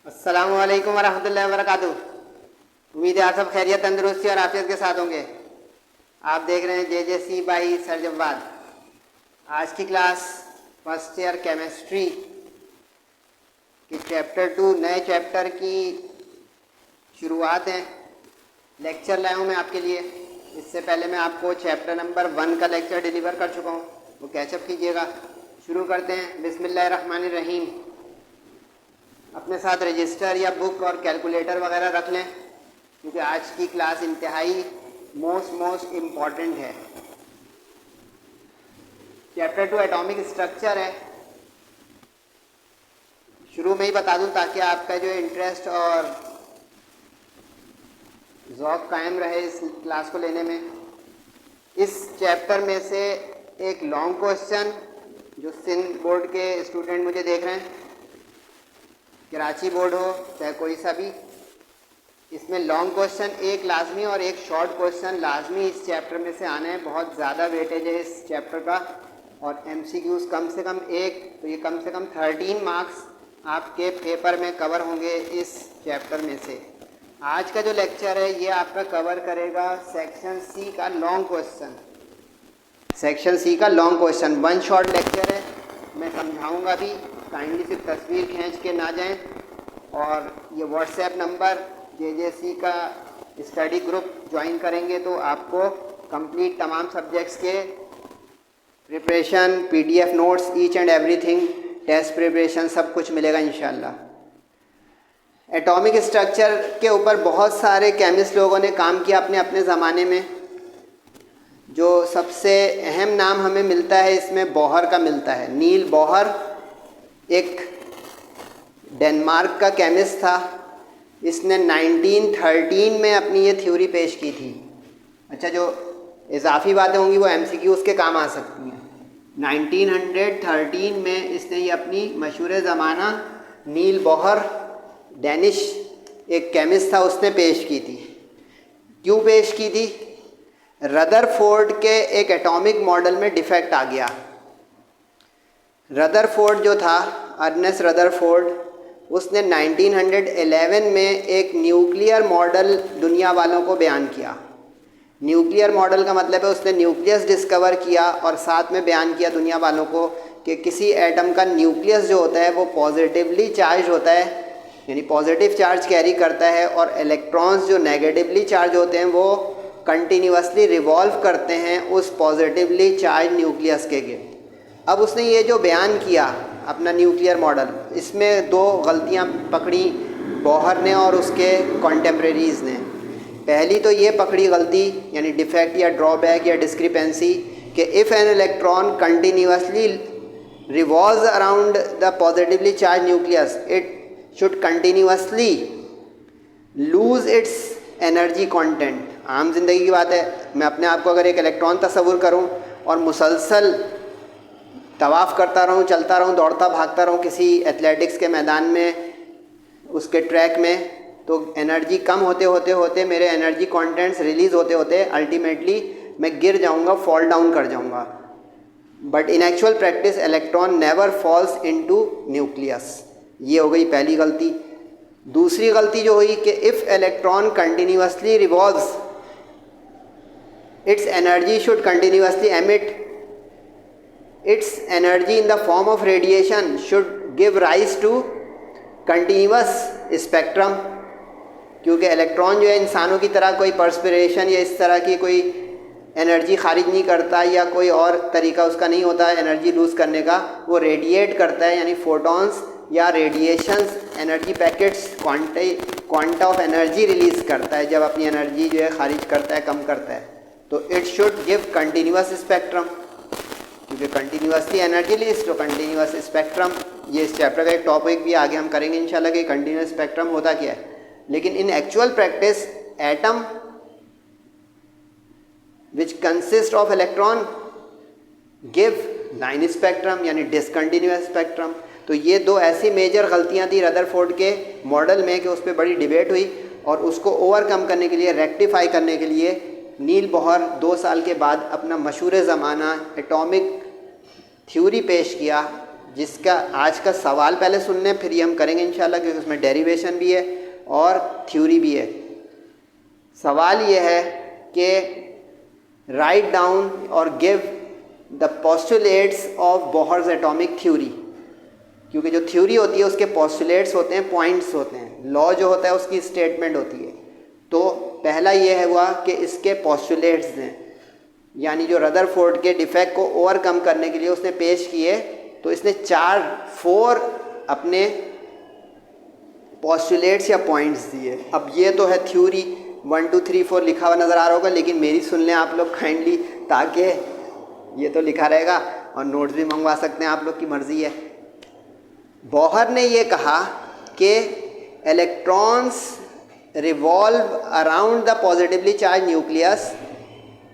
अस्सलामुअलैकुम वरहमतुल्लाहि वबरकातुहू। उम्मीद है आप सब खैरियत, तंदुरुस्ती और आफियत के साथ होंगे। आप देख रहे हैं JJC बाई सर जव्वाद। आज की क्लास फर्स्ट ईयर केमिस्ट्री की चैप्टर 2 नए चैप्टर की शुरुआत है। लेक्चर लाया हूँ मैं आपके लिए। इससे पहले मैं आपको चैप्टर नंबर 1 का लेक्चर डिलीवर कर चुका हूँ, वो कैचअप कीजिएगा। शुरू करते हैं। बिस्मिल्लाहिर्रहमानिर्रहीम। अपने साथ रजिस्टर या बुक और कैलकुलेटर वगैरह रख लें, क्योंकि आज की क्लास इंतहाई मोस्ट इम्पॉर्टेंट है। चैप्टर 2 एटॉमिक स्ट्रक्चर है। शुरू में ही बता दूं ताकि आपका जो इंटरेस्ट और ज़ौक़ कायम रहे इस क्लास को लेने में। इस चैप्टर में से एक लॉन्ग क्वेश्चन, जो सिंध बोर्ड के स्टूडेंट मुझे देख रहे हैं, कराची बोर्ड हो चाहे कोई सा भी, इसमें लॉन्ग क्वेश्चन एक लाजमी और एक शॉर्ट क्वेश्चन लाजमी इस चैप्टर में से आने हैं। बहुत ज़्यादा वेटेज है इस चैप्टर का, और MCQs कम से कम एक, तो ये कम से कम 13 मार्क्स आपके पेपर में कवर होंगे इस चैप्टर में से। आज का जो लेक्चर है ये आपका कवर करेगा सेक्शन C का लॉन्ग क्वेश्चन। सेक्शन C का लॉन्ग क्वेश्चन 1 शॉर्ट लेक्चर है। मैं समझाऊंगा भी, काइंडली सिर्फ तस्वीर खींच के ना जाएं। और ये व्हाट्सएप नंबर JJC का स्टडी ग्रुप ज्वाइन करेंगे तो आपको कंप्लीट तमाम सब्जेक्ट्स के preparation, PDF notes, each and everything, test preparation, सब कुछ मिलेगा इंशाल्लाह। एटॉमिक स्ट्रक्चर के ऊपर बहुत सारे केमिस्ट लोगों ने काम किया अपने अपने ज़माने में। जो सबसे अहम नाम हमें मिलता है इसमें बोहर का मिलता है। नील बोहर एक डेनमार्क का केमिस्ट था। इसने 1913 में अपनी ये थ्योरी पेश की थी। अच्छा, जो इजाफी बातें होंगी वो MCQs के काम आ सकती हैं। 1913 में इसने ये अपनी मशहूर ज़माना नील बोहर, डेनिश एक केमिस्ट था, उसने पेश की थी। क्यों पेश की थी? रदरफोर्ड के एक एटॉमिक मॉडल में डिफेक्ट आ गया। रदरफोर्ड जो था, अर्नेस्ट रदरफोर्ड, उसने 1911 में एक न्यूक्लियर मॉडल दुनिया वालों को बयान किया। न्यूक्लियर मॉडल का मतलब है उसने न्यूक्लियस डिस्कवर किया और साथ में बयान किया दुनिया वालों को कि किसी एटम का न्यूक्लियस जो होता है वो पॉजिटिवली चार्ज होता है, यानी पॉजिटिव चार्ज कैरी करता है, और इलेक्ट्रॉन्स जो नेगेटिवली चार्ज होते हैं वो कंटिन्यूसली रिवॉल्व करते हैं उस पॉजिटिवली चार्ज न्यूक्लियस के गिर्द। अब उसने ये जो बयान किया अपना न्यूक्लियर मॉडल, इसमें 2 गलतियां पकड़ी बोहर ने और उसके कॉन्टेम्प्रेरीज़ ने। पहली तो ये पकड़ी गलती, यानी डिफेक्ट या ड्रॉबैक या डिस्क्रिपेंसी, कि if an electron continuously revolves around the positively charge nucleus, it should continuously lose its energy content. आम जिंदगी की बात है। मैं अपने आप को अगर एक इलेक्ट्रॉन तस्वुर करूं और मुसलसल तवाफ़ करता रहूं, चलता रहूं, दौड़ता भागता रहूं किसी एथलेटिक्स के मैदान में, उसके ट्रैक में, तो एनर्जी कम होते होते होते मेरे एनर्जी कंटेंट्स रिलीज़ होते होते अल्टीमेटली मैं गिर जाऊंगा, फॉल डाउन कर जाऊंगा। But in actual practice electron never falls into nucleus. ये हो गई पहली गलती। दूसरी गलती जो हुई कि if electron continuously revolves, it's energy should continuously emit, its energy in the form of radiation should give rise to continuous spectrum। क्योंकि इलेक्ट्रॉन जो है इंसानों की तरह कोई पर्सपिरेशन या इस तरह की कोई एनर्जी खारिज नहीं करता, या कोई और तरीका उसका नहीं होता एनर्जी लूज़ करने का। वो रेडिएट करता है, यानी फोटॉन्स या radiations, energy packets, quanta of energy release करता है जब अपनी एनर्जी जो है खारिज करता है, कम करता है। तो it should give continuous spectrum, क्योंकि कंटिन्यूसली एनर्जी रिलीज, तो कंटिन्यूस स्पेक्ट्रम। ये इस चैप्टर का एक टॉपिक भी आगे हम करेंगे इंशाल्लाह कि कंटिन्यूस स्पेक्ट्रम होता क्या है। लेकिन इन actual practice atom which consist of electron give line spectrum, यानी डिसकंटिन्यूस स्पेक्ट्रम। तो ये 2 ऐसी मेजर गलतियां थी रदरफोर्ड के मॉडल में कि उस पर बड़ी डिबेट हुई, और उसको ओवरकम करने के लिए, रेक्टिफाई करने के लिए नील बोहर 2 साल के बाद अपना मशहूर ज़माना एटॉमिक थ्योरी पेश किया, जिसका आज का सवाल पहले सुन लें, फिर ये हम करेंगे इंशाल्लाह, क्योंकि उसमें डेरिवेशन भी है और थ्योरी भी है। सवाल ये है कि राइट डाउन और give the postulates of Bohr's atomic theory, क्योंकि जो थ्योरी होती है उसके पोस्टुलेट्स होते हैं, पॉइंट्स होते हैं, लॉ जो होता है उसकी स्टेटमेंट होती है। तो पहला ये है हुआ कि इसके पोस्टुलेट्स हैं, यानी जो रदरफोर्ड के डिफेक्ट को ओवरकम करने के लिए उसने पेश किए, तो इसने 4 अपने पोस्टुलेट्स या पॉइंट्स दिए। अब ये तो है थ्योरी, 1 2 3 4 लिखा हुआ नज़र आ रहा होगा, लेकिन मेरी सुन लें आप लोग काइंडली, ताकि ये तो लिखा रहेगा और नोट्स भी मंगवा सकते हैं, आप लोग की मर्ज़ी है। बोहर ने ये कहा कि electrons revolve around the positively charge nucleus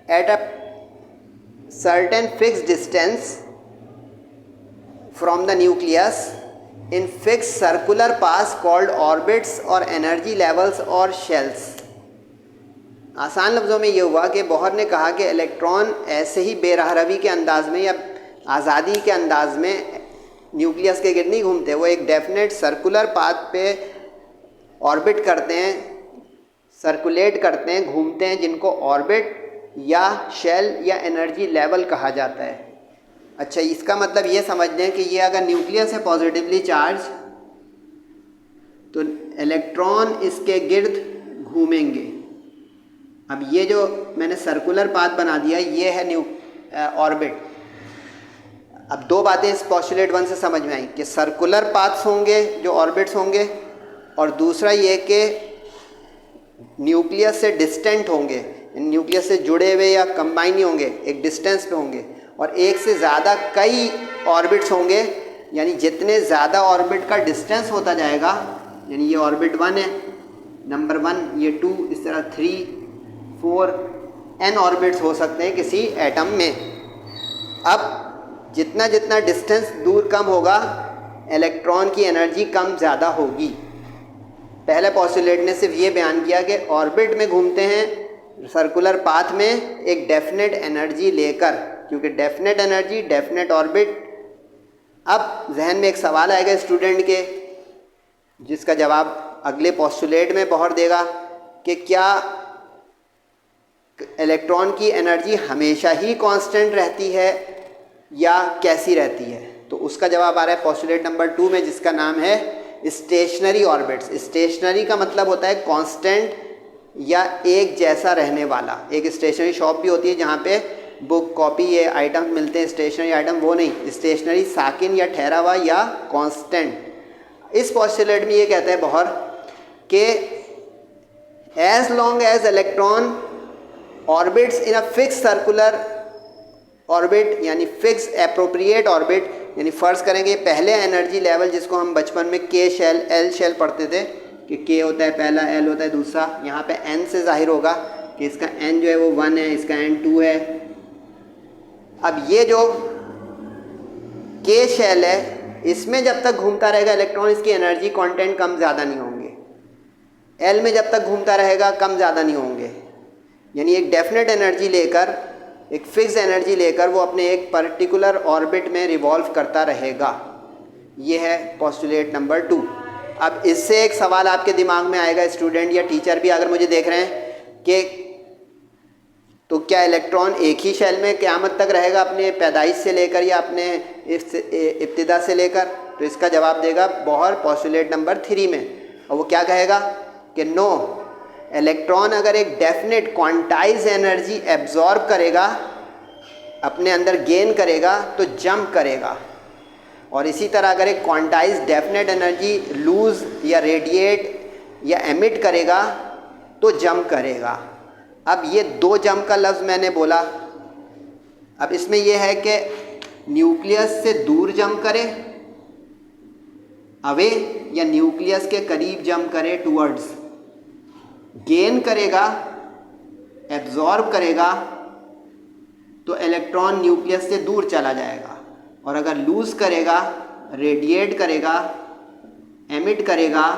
at a certain fixed distance from the nucleus in fix circular pass called orbits और एनर्जी लेवल्स और शेल्स। आसान लफ्ज़ों में ये हुआ कि बोहर ने कहा कि इलेक्ट्रॉन ऐसे ही बेरहरवी के अंदाज में या आज़ादी के अंदाज में न्यूक्लियस के गिर्द नहीं घूमते, वो एक डेफिनेट सर्कुलर पाथ पे ऑर्बिट करते हैं, सर्कुलेट करते हैं, घूमते हैं, जिनको ऑर्बिट या शेल या एनर्जी लेवल कहा जाता है। अच्छा, इसका मतलब ये समझ लें कि ये अगर न्यूक्लियस है पॉजिटिवली चार्ज, तो इलेक्ट्रॉन इसके गिर्द घूमेंगे। अब ये जो मैंने सर्कुलर पाथ बना दिया, ये है ऑर्बिट। अब 2 बातें इस पोस्टुलेट 1 से समझ में आई कि सर्कुलर पाथ्स होंगे जो ऑर्बिट्स होंगे, और दूसरा ये कि न्यूक्लियस से डिस्टेंट होंगे, न्यूक्लियस से जुड़े हुए या कंबाइन नहीं होंगे, एक डिस्टेंस पे होंगे, और एक से ज़्यादा कई ऑर्बिट्स होंगे, यानी जितने ज़्यादा ऑर्बिट का डिस्टेंस होता जाएगा, यानी ये ऑर्बिट 1 है, नंबर 1, ये 2, इस तरह 3 4 n ऑर्बिट्स हो सकते हैं किसी एटम में। अब जितना जितना डिस्टेंस दूर कम होगा, इलेक्ट्रॉन की एनर्जी कम ज़्यादा होगी। पहले पोस्टुलेट ने सिर्फ ये बयान किया कि ऑर्बिट में घूमते हैं सर्कुलर पाथ में एक डेफिनेट एनर्जी लेकर, क्योंकि डेफिनेट एनर्जी डेफिनेट ऑर्बिट। अब जहन में एक सवाल आएगा स्टूडेंट के, जिसका जवाब अगले पोस्टुलेट में बोहर देगा कि क्या इलेक्ट्रॉन की एनर्जी हमेशा ही कांस्टेंट रहती है या कैसी रहती है। तो उसका जवाब आ रहा है पोस्टुलेट नंबर 2 में, जिसका नाम है स्टेशनरी ऑर्बिट्स। स्टेशनरी का मतलब होता है कांस्टेंट या एक जैसा रहने वाला। एक स्टेशनरी शॉप भी होती है जहाँ पे बुक, कॉपी, ये आइटम मिलते हैं, स्टेशनरी आइटम, वो नहीं। स्टेशनरी साकिन या ठहरा हुआ या कांस्टेंट। इस पोस्टुलेट में ये कहता है बोहर कि as long as electron orbits in a fix circular orbit, यानी फिक्स एप्रोप्रिएट ऑर्बिट, यानी फ़र्ज़ करेंगे पहले एनर्जी लेवल जिसको हम बचपन में के शेल एल शेल पढ़ते थे कि के होता है पहला, एल होता है दूसरा, यहाँ पे एन से जाहिर होगा कि इसका एन जो है वो 1 है, इसका एन 2 है। अब ये जो के शेल है, इसमें जब तक घूमता रहेगा इलेक्ट्रॉन, इसकी एनर्जी कंटेंट कम ज़्यादा नहीं होंगे। एल में जब तक घूमता रहेगा कम ज़्यादा नहीं होंगे, यानी एक डेफिनेट एनर्जी लेकर, एक फिक्स एनर्जी लेकर वो अपने एक पर्टिकुलर ऑर्बिट में रिवॉल्व करता रहेगा। ये है पोस्टुलेट नंबर 2। अब इससे एक सवाल आपके दिमाग में आएगा, स्टूडेंट या टीचर भी अगर मुझे देख रहे हैं, कि तो क्या इलेक्ट्रॉन एक ही शेल में क़यामत तक रहेगा, अपने पैदाइश से लेकर या अपने इब्तिदा से लेकर? तो इसका जवाब देगा बोहर पोस्टुलेट नंबर 3 में, और वो क्या कहेगा कि नो, इलेक्ट्रॉन अगर एक डेफिनेट क्वांटाइज एनर्जी एब्जॉर्ब करेगा, अपने अंदर गेन करेगा, तो जंप करेगा, और इसी तरह अगर एक क्वांटाइज डेफिनेट एनर्जी लूज़ या रेडिएट या एमिट करेगा तो जंप करेगा। अब ये 2 जंप का लफ्ज़ मैंने बोला। अब इसमें यह है कि न्यूक्लियस से दूर जंप करे, अवे, या न्यूक्लियस के करीब जंप करे, टूवर्ड्स। गेन करेगा, एब्जॉर्ब करेगा, तो इलेक्ट्रॉन न्यूक्लियस से दूर चला जाएगा, और अगर लूज़ करेगा, रेडिएट करेगा, एमिट करेगा,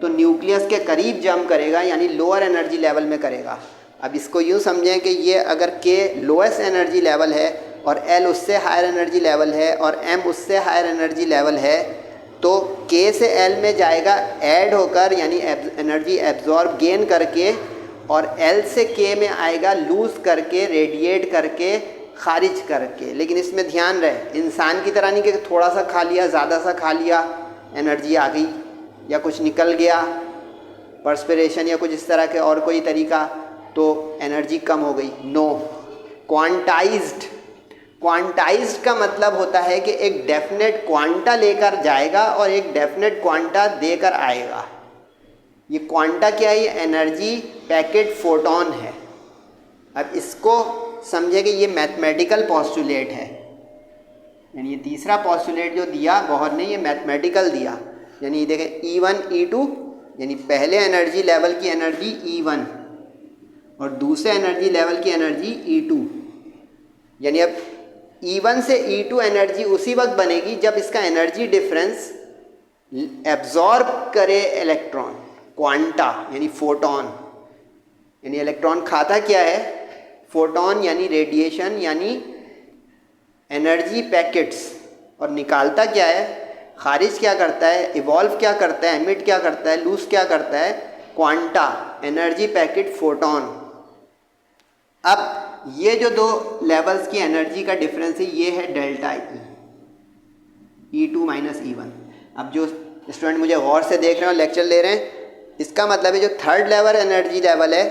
तो न्यूक्लियस के करीब जंप करेगा, यानी लोअर एनर्जी लेवल में करेगा। अब इसको यूँ समझें कि ये अगर के लोएस्ट एनर्जी लेवल है और L उससे हायर एनर्जी लेवल है और M उससे हायर एनर्जी लेवल है, तो K से L में जाएगा ऐड होकर, यानी एनर्जी एब्जॉर्ब गेन करके, और L से K में आएगा लूज़ करके, रेडिएट करके, खारिज करके। लेकिन इसमें ध्यान रहे, इंसान की तरह नहीं कि थोड़ा सा खा लिया, ज़्यादा सा खा लिया, एनर्जी आ गई, या कुछ निकल गया, पर्सपिरेशन या कुछ इस तरह के और कोई तरीका, तो एनर्जी कम हो गई। No, quantized. क्वांटाइज्ड का मतलब होता है कि एक डेफिनेट क्वांटा लेकर जाएगा और एक डेफिनेट क्वांटा देकर आएगा। ये क्वांटा क्या है? ये एनर्जी पैकेट फोटोन है। अब इसको समझे कि ये मैथमेटिकल पॉस्टुलेट है, यानी ये तीसरा पॉस्टुलेट जो दिया बोहर ने, ये मैथमेटिकल दिया। यानी देखें E1 E2, यानी पहले एनर्जी लेवल की एनर्जी E1 और दूसरे एनर्जी लेवल की एनर्जी E2। यानी अब E1 से E2 एनर्जी उसी वक्त बनेगी जब इसका एनर्जी डिफरेंस एब्जॉर्ब करे इलेक्ट्रॉन, क्वांटा यानी फोटोन। यानी इलेक्ट्रॉन खाता क्या है? फोटोन यानी रेडिएशन यानी एनर्जी पैकेट्स, और निकालता क्या है? खारिज क्या करता है? इवॉल्व क्या करता है? एमिट क्या करता है? लूज क्या करता है? Quanta, energy packet, photon. अब ये जो दो लेवल्स की एनर्जी का डिफरेंस है, ये है डेल्टा E2 माइनस E1। अब जो स्टूडेंट मुझे गौर से देख रहे हैं और लेक्चर ले रहे हैं, इसका मतलब है जो थर्ड लेवल एनर्जी लेवल है,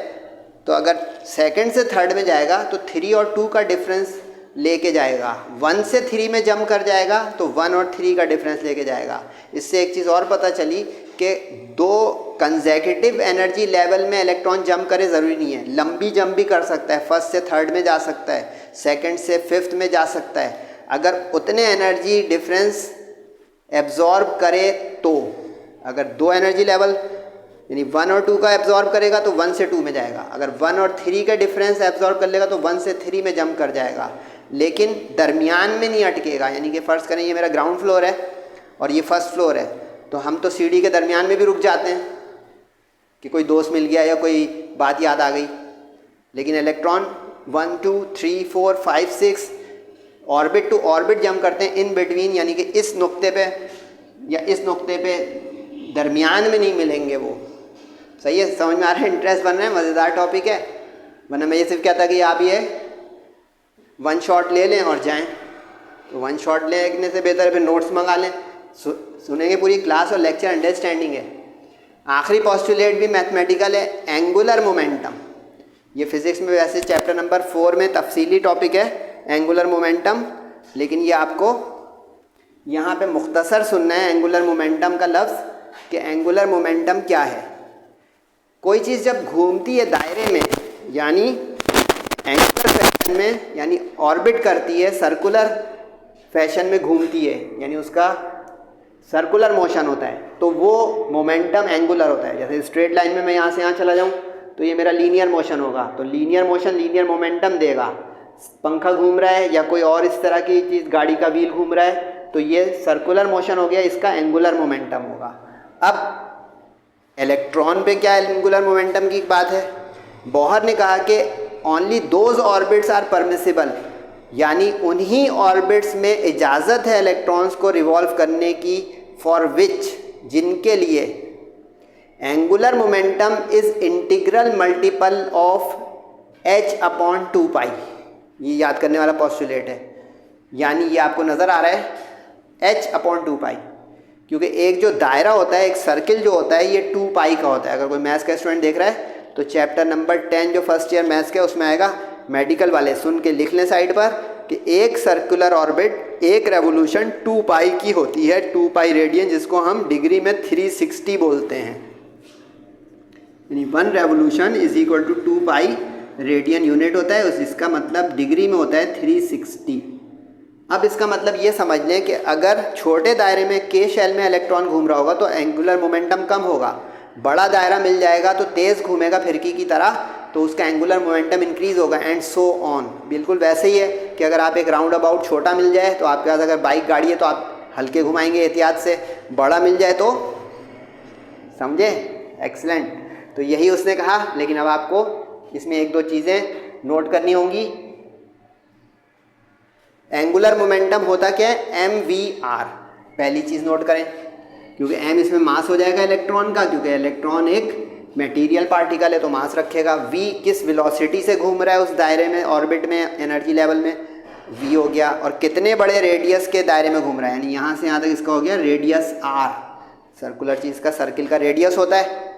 तो अगर सेकंड से थर्ड में जाएगा तो 3 और 2 का डिफरेंस लेके जाएगा। 1 से 3 में जंप कर जाएगा तो 1 और 3 का डिफरेंस लेके जाएगा। इससे एक चीज़ और पता चली कि दो कंसेक्यूटिव एनर्जी लेवल में इलेक्ट्रॉन जंप करे ज़रूरी नहीं है, लंबी जंप भी कर सकता है, फर्स्ट से थर्ड में जा सकता है, सेकंड से फिफ्थ में जा सकता है, अगर उतने एनर्जी डिफरेंस एब्जॉर्ब करे तो। अगर दो एनर्जी लेवल यानी 1 और 2 का एब्जॉर्ब करेगा तो 1 से 2 में जाएगा, अगर 1 और 3 का डिफरेंस एब्जॉर्ब कर लेगा तो 1 से 3 में जंप कर जाएगा, लेकिन दरमियान में नहीं अटकेगा। यानी कि फ़र्ज़ करें ये मेरा ग्राउंड फ्लोर है और ये फर्स्ट फ्लोर है, तो हम तो सीढ़ी के दरमियान में भी रुक जाते हैं कि कोई दोस्त मिल गया या कोई बात याद आ गई, लेकिन electron 1 2 3 4 5 6 orbit to orbit jump करते हैं इन बिटवीन, यानी कि इस नुक्ते पे या इस नुक्ते पे दरमियान में नहीं मिलेंगे वो। सही है, समझ में आ रहा है? इंटरेस्ट बन रहा है, मज़ेदार टॉपिक है। वरना मैं ये सिर्फ कहता कि आप ये वन शॉट ले लें और जाएं, तो वन शॉट लेने से बेहतर है फिर नोट्स मंगा लें, सुनेंगे पूरी क्लास और लेक्चर अंडरस्टैंडिंग है। आखिरी पॉस्टुलेट भी मैथमेटिकल है, एंगुलर मोमेंटम। ये फिज़िक्स में वैसे चैप्टर नंबर 4 में तफसीली टॉपिक है एंगुलर मोमेंटम, लेकिन ये आपको यहाँ पे मुख्तसर सुनना है एंगुलर मोमेंटम का लफ्ज़ कि एंगुलर मोमेंटम क्या है। कोई चीज़ जब घूमती है दायरे में, यानी एंगुलर फैशन में, यानी ऑर्बिट करती है, सर्कुलर फैशन में घूमती है, यानी उसका सर्कुलर मोशन होता है, तो वो मोमेंटम एंगुलर होता है। जैसे स्ट्रेट लाइन में मैं यहाँ से यहाँ चला जाऊँ तो ये मेरा लीनियर मोशन होगा, तो लीनियर मोशन लीनियर मोमेंटम देगा। पंखा घूम रहा है या कोई और इस तरह की चीज़, गाड़ी का व्हील घूम रहा है, तो ये सर्कुलर मोशन हो गया, इसका एंगुलर मोमेंटम होगा। अब इलेक्ट्रॉन पे क्या एंगुलर मोमेंटम की बात है? बोहर ने कहा कि only those orbits are permissible, यानी उन्हीं ऑर्बिट्स में इजाज़त है इलेक्ट्रॉन्स को रिवॉल्व करने की, फॉर विच, जिनके लिए angular momentum is integral multiple of h/2π। ये याद करने वाला पॉस्टुलेट है, यानी ये आपको नज़र आ रहा है h/2π, क्योंकि एक जो दायरा होता है, एक सर्किल जो होता है, ये 2π का होता है। अगर कोई मैथ्स का स्टूडेंट देख रहा है तो चैप्टर नंबर 10 जो फर्स्ट ईयर मैथ्स का उसमें आएगा, मेडिकल वाले सुन के लिख लें साइड पर कि एक सर्कुलर ऑर्बिट, एक रेवोल्यूशन 2π की होती है, 2π रेडियन, जिसको हम डिग्री में 360 बोलते हैं। यानी 1 revolution is equal to 2π radian unit होता है, इसका मतलब डिग्री में होता है 360। अब इसका मतलब ये समझ लें कि अगर छोटे दायरे में के शेल में इलेक्ट्रॉन घूम रहा होगा तो एंगुलर मोमेंटम कम होगा, बड़ा दायरा मिल जाएगा तो तेज़ घूमेगा फिरकी की तरह, तो उसका एंगुलर मोमेंटम इंक्रीज़ होगा, एंड सो ऑन। बिल्कुल वैसे ही है कि अगर आप एक राउंड अबाउट छोटा मिल जाए तो आपके पास अगर बाइक गाड़ी है तो आप हल्के घुमाएंगे एहतियात से, बड़ा मिल जाए तो समझे, एक्सीलेंट। तो यही उसने कहा, लेकिन अब आपको इसमें एक दो चीज़ें नोट करनी होंगी। एंगुलर मोमेंटम होता क्या है, mvr। पहली चीज़ नोट करें, क्योंकि m इसमें मास हो जाएगा इलेक्ट्रॉन का, क्योंकि इलेक्ट्रॉन एक मटेरियल पार्टिकल है तो मास रखेगा। v किस वेलोसिटी से घूम रहा है उस दायरे में, ऑर्बिट में, एनर्जी लेवल में, v हो गया। और कितने बड़े रेडियस के दायरे में घूम रहा है, यानी यहाँ से यहाँ तक इसका हो गया रेडियस r। सर्कुलर चीज़ का सर्किल का रेडियस होता है।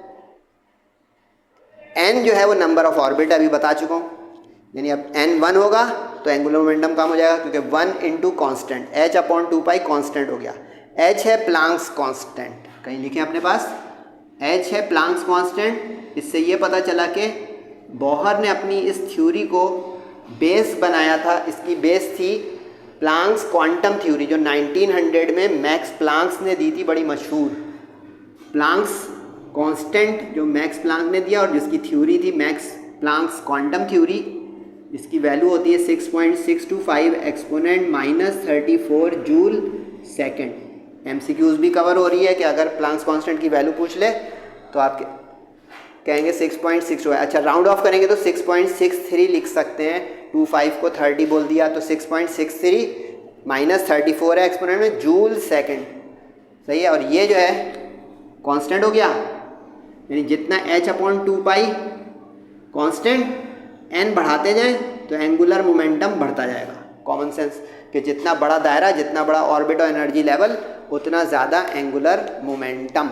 n जो है वो नंबर ऑफ ऑर्बिट अभी बता चुका हूँ, यानी अब n 1 होगा तो एंगुलर मोमेंटम कम हो जाएगा, क्योंकि 1 इंटू कॉन्स्टेंट h/2π कॉन्स्टेंट हो गया। h है प्लांक्स कांस्टेंट, कहीं लिखे अपने पास, h है प्लांक्स कांस्टेंट। इससे ये पता चला कि बोहर ने अपनी इस थ्योरी को बेस बनाया था, इसकी बेस थी प्लांक्स क्वांटम थ्योरी, जो 1900 में मैक्स प्लांक्स ने दी थी, बड़ी मशहूर। प्लांक्स कांस्टेंट जो मैक्स प्लांक ने दिया और जिसकी थ्योरी थी मैक्स प्लांक्स क्वांटम थ्योरी, इसकी वैल्यू होती है 6.625 एक्सपोनेंट -34 जूल सेकेंड। MCQs भी कवर हो रही है कि अगर प्लांक्स कांस्टेंट की वैल्यू पूछ ले तो आप कहेंगे 6.6 है। अच्छा, राउंड ऑफ करेंगे तो 6.63 लिख सकते हैं, 25 को 30 बोल दिया तो 6.63 -34 है एक्सपोनेंट में जूल सेकेंड, सही है। और ये जो है कांस्टेंट हो गया, यानी जितना h/2π कांस्टेंट, n बढ़ाते जाएं तो एंगुलर मोमेंटम बढ़ता जाएगा। कॉमन सेंस कि जितना बड़ा दायरा, जितना बड़ा ऑर्बिट और एनर्जी लेवल, उतना ज़्यादा एंगुलर मोमेंटम।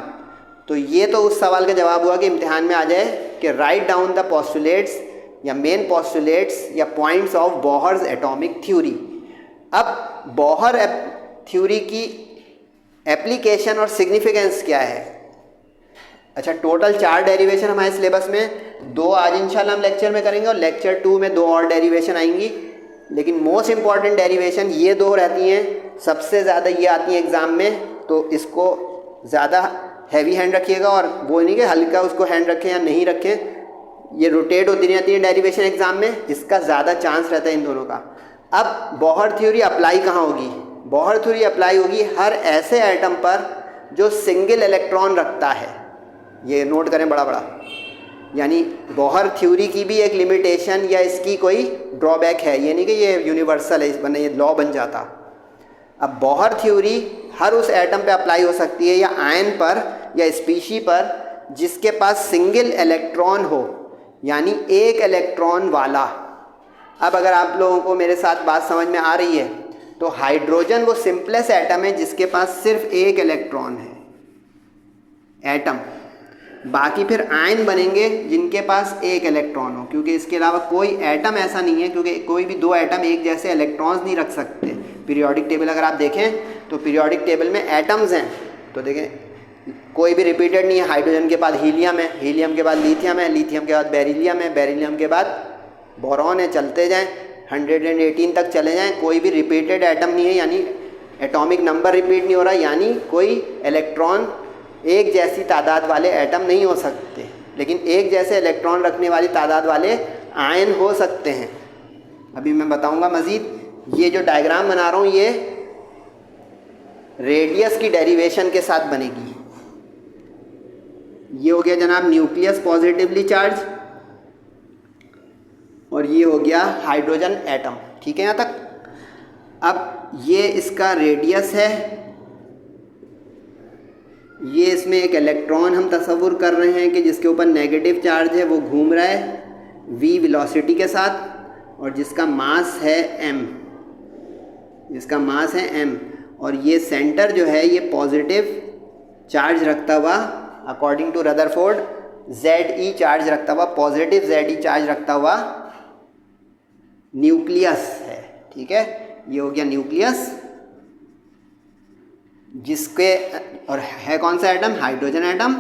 तो ये तो उस सवाल का जवाब हुआ कि इम्तिहान में आ जाए कि राइट डाउन द पोस्टुलेट्स या मेन पोस्टुलेट्स या points of Bohr's atomic theory. अब बोहर थ्योरी की एप्लीकेशन और सिग्निफिकेंस क्या है। अच्छा, टोटल 4 डेरिवेशन हमारे सिलेबस में, 2 आज इंशाल्लाह हम लेक्चर में करेंगे और लेक्चर 2 में 2 और डेरिवेशन आएंगी। लेकिन मोस्ट इम्पॉर्टेंट डेरिवेशन ये 2 रहती हैं, सबसे ज़्यादा ये आती हैं एग्ज़ाम में, तो इसको ज़्यादा हैवी हैंड रखिएगा। और वो नहीं कि हल्का उसको हैंड रखें या नहीं रखें, ये रोटेट होती रहती है डेरिवेशन एग्ज़ाम में, इसका ज़्यादा चांस रहता है इन दोनों का। अब बोहर थ्योरी अप्लाई कहाँ होगी? बोहर थ्योरी अप्लाई होगी हर ऐसे एटम पर जो सिंगल इलेक्ट्रॉन रखता है। ये नोट करें बड़ा बड़ा, यानी बोहर थ्योरी की भी एक लिमिटेशन या इसकी कोई ड्रॉबैक है, ये नहीं कि ये यूनिवर्सल है, इस बने ये लॉ बन जाता। अब बोहर थ्योरी हर उस एटम पे अप्लाई हो सकती है या आयन पर या स्पीशी पर जिसके पास सिंगल इलेक्ट्रॉन हो, यानी एक इलेक्ट्रॉन वाला। अब अगर आप लोगों को मेरे साथ बात समझ में आ रही है तो हाइड्रोजन वो सिंपलेस्ट एटम है जिसके पास सिर्फ एक इलेक्ट्रॉन है एटम। बाकी फिर आयन बनेंगे जिनके पास एक इलेक्ट्रॉन हो, क्योंकि इसके अलावा कोई एटम ऐसा नहीं है, क्योंकि कोई भी 2 एटम एक जैसे इलेक्ट्रॉन्स नहीं रख सकते। पीरियोडिक टेबल अगर आप देखें तो पीरियोडिक टेबल में एटम्स हैं, तो देखें कोई भी रिपीटेड नहीं है। हाइड्रोजन के बाद हीलियम है, हीलियम के बाद लिथियम है, लिथियम के बाद बेरिलियम है, बेरिलियम के बाद बोरॉन है, चलते जाएँ 118 तक चले जाएँ, कोई भी रिपीटेड एटम नहीं है, यानी एटॉमिक नंबर रिपीट नहीं हो रहा, यानी कोई इलेक्ट्रॉन एक जैसी तादाद वाले एटम नहीं हो सकते। लेकिन एक जैसे इलेक्ट्रॉन रखने वाली तादाद वाले आयन हो सकते हैं। अभी मैं बताऊंगा मज़ीद। ये जो डायग्राम बना रहा हूँ ये रेडियस की डेरिवेशन के साथ बनेगी। ये हो गया जनाब न्यूक्लियस पॉजिटिवली चार्ज, और ये हो गया हाइड्रोजन एटम। ठीक है यहाँ तक। अब ये इसका रेडियस है, ये इसमें एक इलेक्ट्रॉन हम तस्वुर कर रहे हैं कि जिसके ऊपर नेगेटिव चार्ज है, वो घूम रहा है v वेलोसिटी के साथ, और जिसका मास है m, जिसका मास है m, और ये सेंटर जो है ये पॉजिटिव चार्ज रखता हुआ, according to Rutherford Ze charge रखता हुआ, पॉजिटिव Ze चार्ज रखता हुआ न्यूक्लियस है। ठीक है, ये हो गया न्यूक्लियस, जिसके और है कौन सा एटम? Hydrogen atom.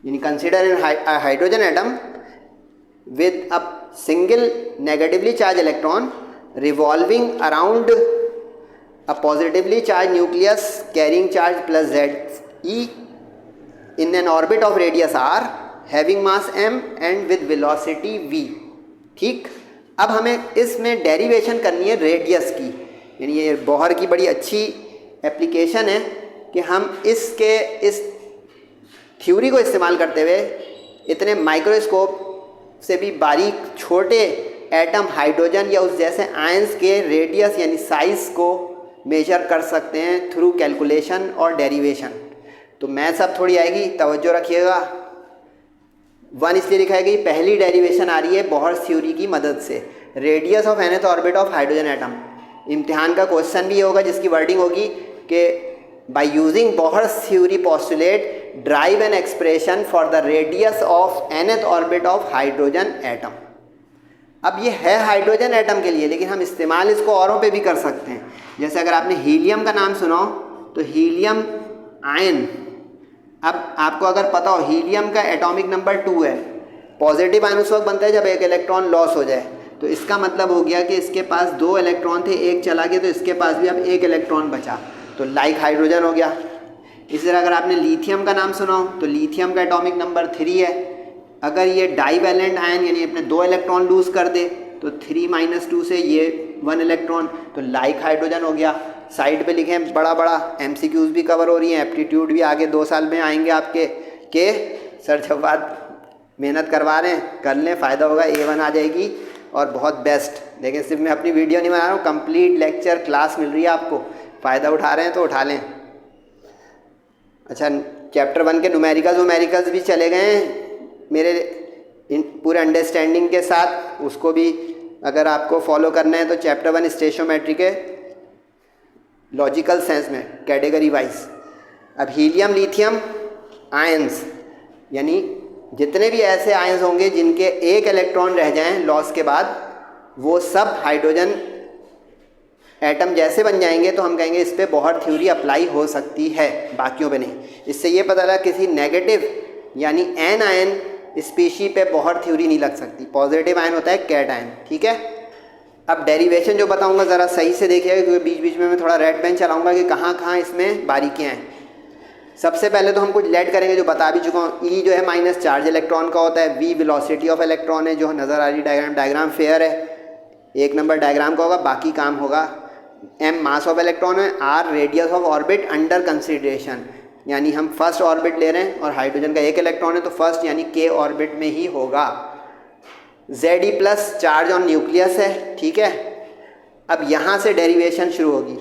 यानी consider in hydrogen atom with a single negatively charge electron revolving around a positively charge nucleus carrying charge plus Ze in an orbit of radius r having mass m and with velocity v। ठीक, अब हमें इसमें derivation करनी है radius की, यानी ये Bohr की बड़ी अच्छी एप्लीकेशन है कि हम इस थ्योरी को इस्तेमाल करते हुए इतने माइक्रोस्कोप से भी बारीक छोटे एटम हाइड्रोजन या उस जैसे आयंस के रेडियस यानी साइज को मेजर कर सकते हैं थ्रू कैलकुलेशन और डेरिवेशन। तो मैथ्स अब थोड़ी आएगी, तवज्जो रखिएगा। 1 इसलिए लिखा है कि पहली डेरिवेशन आ रही है बोहर्स थ्योरी की मदद से, radius of nth orbit of hydrogen atom. इम्तिहान का क्वेश्चन भी होगा जिसकी वर्डिंग होगी कि by using Bohr's theory postulate drive an expression for the radius of nth orbit of hydrogen atom. अब ये है हाइड्रोजन एटम के लिए, लेकिन हम इस्तेमाल इसको औरों पे भी कर सकते हैं। जैसे अगर आपने हीलियम का नाम सुना हो तो हीलियम आयन, अब आपको अगर पता हो हीलियम का एटॉमिक नंबर 2 है, पॉजिटिव आयन उस वक्त बनता है जब एक इलेक्ट्रॉन लॉस हो जाए। तो इसका मतलब हो गया कि इसके पास 2 इलेक्ट्रॉन थे, एक चला गया, तो इसके पास भी अब 1 इलेक्ट्रॉन बचा, तो लाइक हाइड्रोजन हो गया। इसी तरह अगर आपने लिथियम का नाम सुना हो तो लिथियम का एटॉमिक नंबर 3 है। अगर ये डाईवैलेंट आयन यानी अपने 2 इलेक्ट्रॉन लूज़ कर दे तो 3 - 2 से ये 1 इलेक्ट्रॉन, तो लाइक हाइड्रोजन हो गया। साइड पे लिखे हैं बड़ा बड़ा, MCQs भी कवर हो रही हैं, एप्टीट्यूड भी आगे 2 साल में आएंगे आपके के सर जब बात मेहनत करवा रहे हैं कर लें, फ़ायदा होगा, A1 आ जाएगी और बहुत बेस्ट। लेकिन सिर्फ मैं अपनी वीडियो नहीं बना रहा हूँ, कंप्लीट लेक्चर क्लास मिल रही है आपको, फ़ायदा उठा रहे हैं तो उठा लें। अच्छा, चैप्टर 1 के न्यूमेरिकल्स भी चले गए हैं मेरे पूरे अंडरस्टैंडिंग के साथ, उसको भी अगर आपको फॉलो करना है तो चैप्टर 1 स्टेशोमेट्री के लॉजिकल सेंस में कैटेगरी वाइज। अब हीलियम लिथियम आयंस यानी जितने भी ऐसे आयंस होंगे जिनके 1 इलेक्ट्रॉन रह जाएं लॉस के बाद, वो सब हाइड्रोजन एटम जैसे बन जाएंगे, तो हम कहेंगे इस पे बोहर थ्योरी अप्लाई हो सकती है, बाकियों पे नहीं। इससे ये पता लगा किसी नेगेटिव यानी एन आयन स्पीशी पे बोहर थ्योरी नहीं लग सकती। पॉजिटिव आयन होता है कैट आयन, ठीक है। अब डेरिवेशन जो बताऊंगा ज़रा सही से देखिएगा, क्योंकि बीच बीच में मैं थोड़ा रेड पेन चलाऊंगा कि कहाँ कहाँ इसमें बारीकियाँ हैं। सबसे पहले तो हम कुछ लेट करेंगे जो बता भी चुका हूँ। ई जो है माइनस चार्ज इलेक्ट्रॉन का होता है, वी वेलोसिटी ऑफ इलेक्ट्रॉन है जो नज़र आ रही डायग्राम फेयर है, 1 नंबर डायग्राम का होगा, बाकी काम होगा। एम मास ऑफ इलेक्ट्रॉन है, R radius of orbit under consideration, यानी हम फर्स्ट ऑर्बिट ले रहे हैं और हाइड्रोजन का 1 इलेक्ट्रॉन है तो फर्स्ट यानी के ऑर्बिट में ही होगा। Ze plus charge on nucleus है, ठीक है। अब यहाँ से डेरिवेशन शुरू होगी।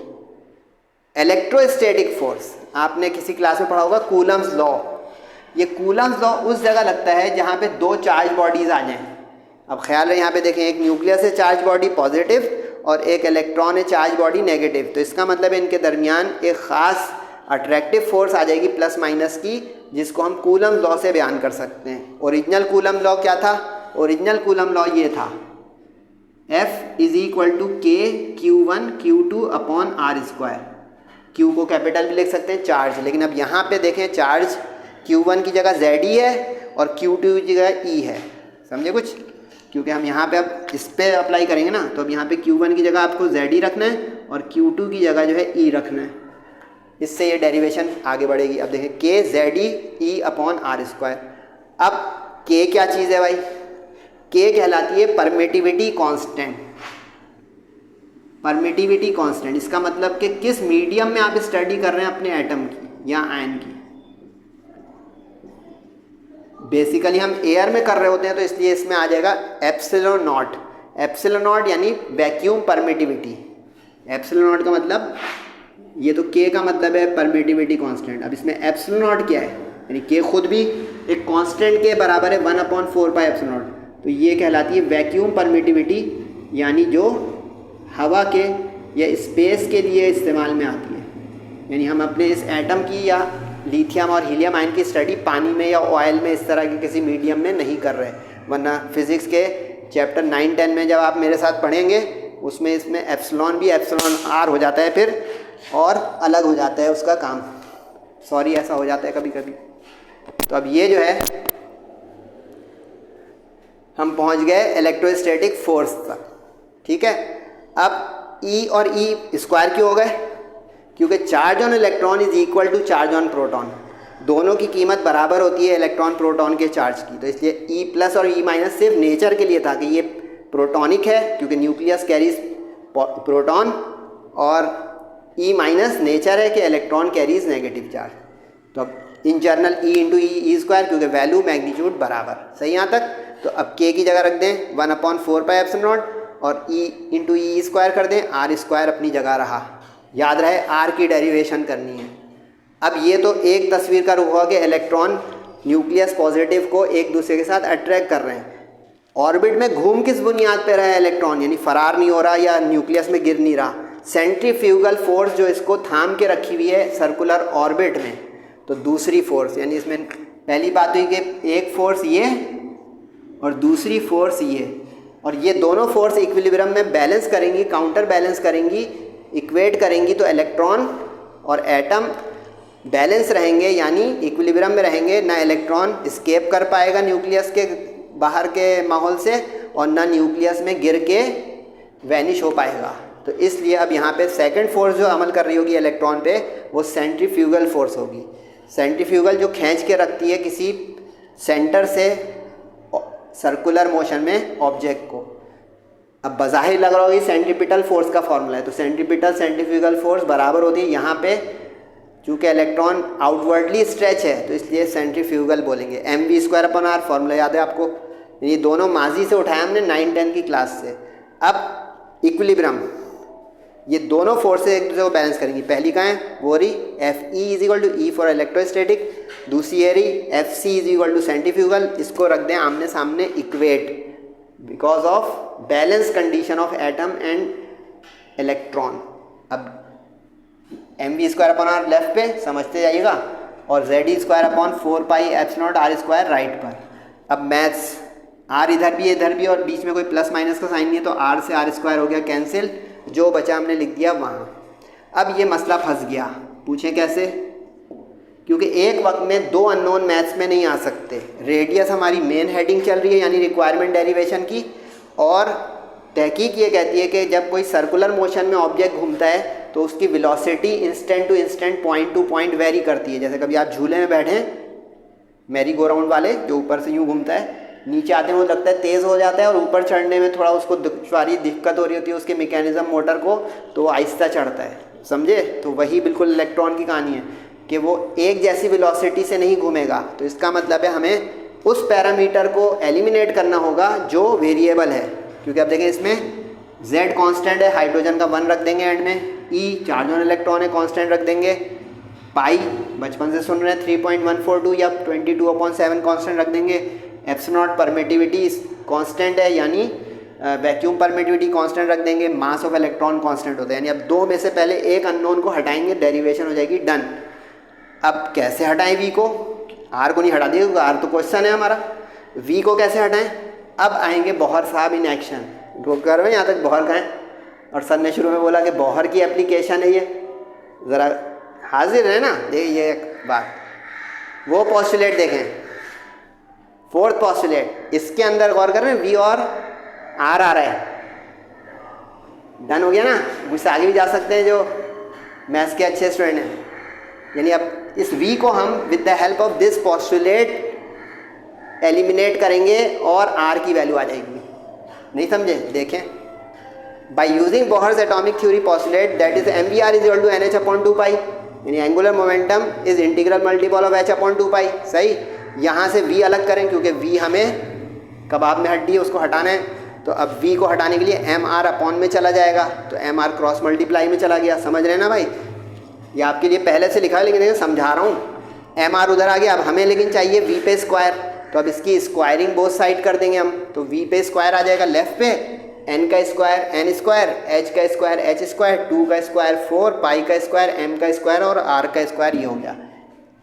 इलेक्ट्रोस्टैटिक फोर्स आपने किसी क्लास में पढ़ा होगा, कूलम्स लॉ। ये कूलम्स लॉ उस जगह लगता है जहाँ पे 2 चार्ज बॉडीज़ आ जाएं। अब ख्याल है यहाँ पे देखें, एक न्यूक्लियस है चार्ज बॉडी पॉजिटिव और एक इलेक्ट्रॉन है चार्ज बॉडी नेगेटिव, तो इसका मतलब है इनके दरमियान एक ख़ास अट्रैक्टिव फोर्स आ जाएगी प्लस माइनस की, जिसको हम कूलम्स लॉ से बयान कर सकते हैं। ओरिजिनल कूलम्स लॉ क्या था? ओरिजिनल कूलम लॉ ये था, F = K Q1 Q2 upon R²। Q को कैपिटल भी लिख सकते हैं चार्ज, लेकिन अब यहाँ पे देखें चार्ज Q1 की जगह Ze है और Q2 की जगह E है। समझे कुछ? क्योंकि हम यहाँ पे अब इस पर अप्लाई करेंगे ना, तो अब यहाँ पे Q1 की जगह आपको Ze रखना है और Q2 की जगह जो है E रखना है। इससे ये डेरिवेशन आगे बढ़ेगी। अब देखें K Ze E upon R²। अब K क्या चीज़ है भाई? K कहलाती है परमिटिविटी कांस्टेंट। परमिटिविटी कांस्टेंट इसका मतलब कि किस मीडियम में आप स्टडी कर रहे हैं अपने एटम की या आयन की। बेसिकली हम एयर में कर रहे होते हैं तो इसलिए इसमें आ जाएगा एप्सिलॉन नॉट। एप्सिलॉन नॉट यानी वैक्यूम परमिटिविटी। एप्सिलॉन नॉट का मतलब, ये तो K का मतलब है परमिटिविटी कांस्टेंट। अब इसमें एप्सिलॉन नॉट क्या है? यानी K खुद भी एक कांस्टेंट के बराबर है 1/4 एप्सिलॉन नॉट। तो ये कहलाती है वैक्यूम परमिटिविटी, यानी जो हवा के या स्पेस के लिए इस्तेमाल में आती है। यानी हम अपने इस एटम की या लिथियम और हीलियम आयन की स्टडी पानी में या ऑयल में इस तरह के किसी मीडियम में नहीं कर रहे, वरना फिज़िक्स के चैप्टर 9-10 में जब आप मेरे साथ पढ़ेंगे उसमें इसमें एप्सिलॉन भी एप्सिलॉन R हो जाता है फिर, और अलग हो जाता है उसका काम। सॉरी, ऐसा हो जाता है कभी कभी। तो अब ये जो है हम पहुंच गए इलेक्ट्रोस्टैटिक फोर्स तक, ठीक है। अब E और E स्क्वायर क्यों हो गए? क्योंकि charge on electron is equal to charge on proton. दोनों की कीमत बराबर होती है इलेक्ट्रॉन प्रोटॉन के चार्ज की, तो इसलिए E प्लस और E माइनस सिर्फ नेचर के लिए था कि ये प्रोटॉनिक है, क्योंकि न्यूक्लियस कैरीज प्रोटॉन, और E माइनस नेचर है कि इलेक्ट्रॉन कैरीज नेगेटिव चार्ज। तो अब इन जनरल E × E² क्योंकि वैल्यू मैग्नीट्यूड बराबर। सही यहाँ तक? तो अब के की जगह रख दें 1/4πε0 और ई इंटू ई स्क्वायर कर दें, आर स्क्वायर अपनी जगह रहा। याद रहे आर की डेरिवेशन करनी है। अब ये तो एक तस्वीर का रूप हुआ कि इलेक्ट्रॉन न्यूक्लियस पॉजिटिव को एक दूसरे के साथ अट्रैक्ट कर रहे हैं। ऑर्बिट में घूम किस बुनियाद पे रहा है इलेक्ट्रॉन, यानी फरार नहीं हो रहा या न्यूक्लियस में गिर नहीं रहा। सेंट्रीफ्यूगल फोर्स जो इसको थाम के रखी हुई है सर्कुलर ऑर्बिट में, तो दूसरी फोर्स, यानी इसमें पहली बात हुई कि एक फोर्स ये और दूसरी फोर्स ये, और ये दोनों फोर्स इक्विलिब्रियम में बैलेंस करेंगी, काउंटर बैलेंस करेंगी, इक्वेट करेंगी, तो इलेक्ट्रॉन और एटम बैलेंस रहेंगे, यानी इक्विलिब्रियम में रहेंगे। ना इलेक्ट्रॉन एस्केप कर पाएगा न्यूक्लियस के बाहर के माहौल से और ना न्यूक्लियस में गिर के वैनिश हो पाएगा। तो इसलिए अब यहाँ पे सेकंड फोर्स जो अमल कर रही होगी इलेक्ट्रॉन पे वो सेंट्रीफ्यूगल फोर्स होगी। सेंट्रीफ्यूगल जो खींच के रखती है किसी सेंटर से सर्कुलर मोशन में ऑब्जेक्ट को। अब बज़ाहिर लग रहा होगा सेंट्रीपिटल फोर्स का फॉर्मूला है, तो सेंट्रीपिटल सेंट्रीफ्यूगल फोर्स बराबर होती है यहाँ पे, चूँकि इलेक्ट्रॉन आउटवर्डली स्ट्रेच है तो इसलिए सेंट्रीफ्यूगल बोलेंगे। mv²/r फॉर्मूला याद है आपको, ये दोनों माजी से उठाया हमने 9-10 की क्लास से। अब इक्विलिब्रियम, ये दोनों फोर्सेस एक दूसरे को बैलेंस करेंगी। पहली कहाँ है, वो रही Fe = E फॉर इलेक्ट्रोस्टैटिक, दूसरी है रही Fc = सेंट्रीफ्यूगल। इसको रख दें आमने सामने, equate, because of balance condition of atom and electron. अब mv²/r लेफ्ट पे समझते जाइएगा और Ze²/4πε0r² राइट पर। अब मैथ्स, r इधर भी और बीच में कोई प्लस माइनस का साइन नहीं है, तो r से r² हो गया कैंसिल, जो बचा हमने लिख दिया वहाँ। अब ये मसला फंस गया, पूछें कैसे, क्योंकि एक वक्त में दो अननोन मैथ्स में नहीं आ सकते। रेडियस हमारी मेन हेडिंग चल रही है यानी रिक्वायरमेंट डेरिवेशन की, और तहकीक ये कहती है कि जब कोई सर्कुलर मोशन में ऑब्जेक्ट घूमता है तो उसकी velocity instant to instant, point to point vary करती है। जैसे कभी आप झूले में बैठे हैं, मैरी गो राउंड वाले, जो ऊपर से यूँ घूमता है, नीचे आते हैं वो लगता है तेज़ हो जाता है और ऊपर चढ़ने में थोड़ा उसको दुश्वारी दिक्कत हो रही होती है उसके मैकेनिज्म मोटर को, तो वो आहिस्ता चढ़ता है, समझे। तो वही बिल्कुल इलेक्ट्रॉन की कहानी है कि वो एक जैसी वेलोसिटी से नहीं घूमेगा। तो इसका मतलब है हमें उस पैरामीटर को एलिमिनेट करना होगा जो वेरिएबल है, क्योंकि अब देखें इसमें Z कांस्टेंट है, हाइड्रोजन का 1 रख देंगे एंड में, E चार्ज ऑन इलेक्ट्रॉन है, कांस्टेंट रख देंगे, पाई बचपन से सुन रहे हैं 3.142 या 22/7 कांस्टेंट रख देंगे, एप्सिलॉन परमिटिविटी कांस्टेंट है यानी वैक्यूम परमिटिविटी कांस्टेंट रख देंगे, मास ऑफ इलेक्ट्रॉन कांस्टेंट होता है। यानी अब दो में से पहले एक अननोन को हटाएंगे, डेरिवेशन हो जाएगी डन। अब कैसे हटाएं V को, R को नहीं हटा दिए क्योंकि R तो क्वेश्चन है हमारा, V को कैसे हटाएं। अब आएंगे बोहर साहब इन एक्शन, रोक कर रहे हैं यहाँ तक बोहर का है, और सर ने शुरू में बोला कि बोहर की एप्लीकेशन है ये, ज़रा हाजिर है ना, देखिए ये एक बात, वो पोस्टुलेट देखें, फोर्थ पोस्टुलेट, इसके अंदर गौर करें V और R आ रहा है, डन हो गया ना। मुझसे आगे भी जा सकते हैं जो मैथ्स के अच्छे स्टूडेंट हैं। यानी अब इस V को हम with the help of this postulate eliminate करेंगे और R की वैल्यू आ जाएगी। नहीं समझे, देखें, by using Bohr's atomic theory postulate that is mvr = nh/2π, यानी angular momentum is integral multiple of h/2π। सही, यहाँ से V अलग करें क्योंकि V हमें कबाब में हड्डी है उसको हटाना है, तो अब V को हटाने के लिए mr अपॉन में चला जाएगा, तो mr क्रॉस मल्टीप्लाई में चला गया। समझ रहे हैं ना भाई, ये आपके लिए पहले से लिखा है लेकिन समझा रहा हूँ। mr उधर आ गया, अब हमें लेकिन चाहिए V पे स्क्वायर, तो अब इसकी स्क्वायरिंग बोथ साइड कर देंगे हम, तो V पे स्क्वायर आ जाएगा लेफ्ट पे, n का स्क्वायर n स्क्वायर, h का स्क्वायर h स्क्वायर, 2 का स्क्वायर 4, पाई का स्क्वायर m का स्क्वायर और r का स्क्वायर ये हो गया,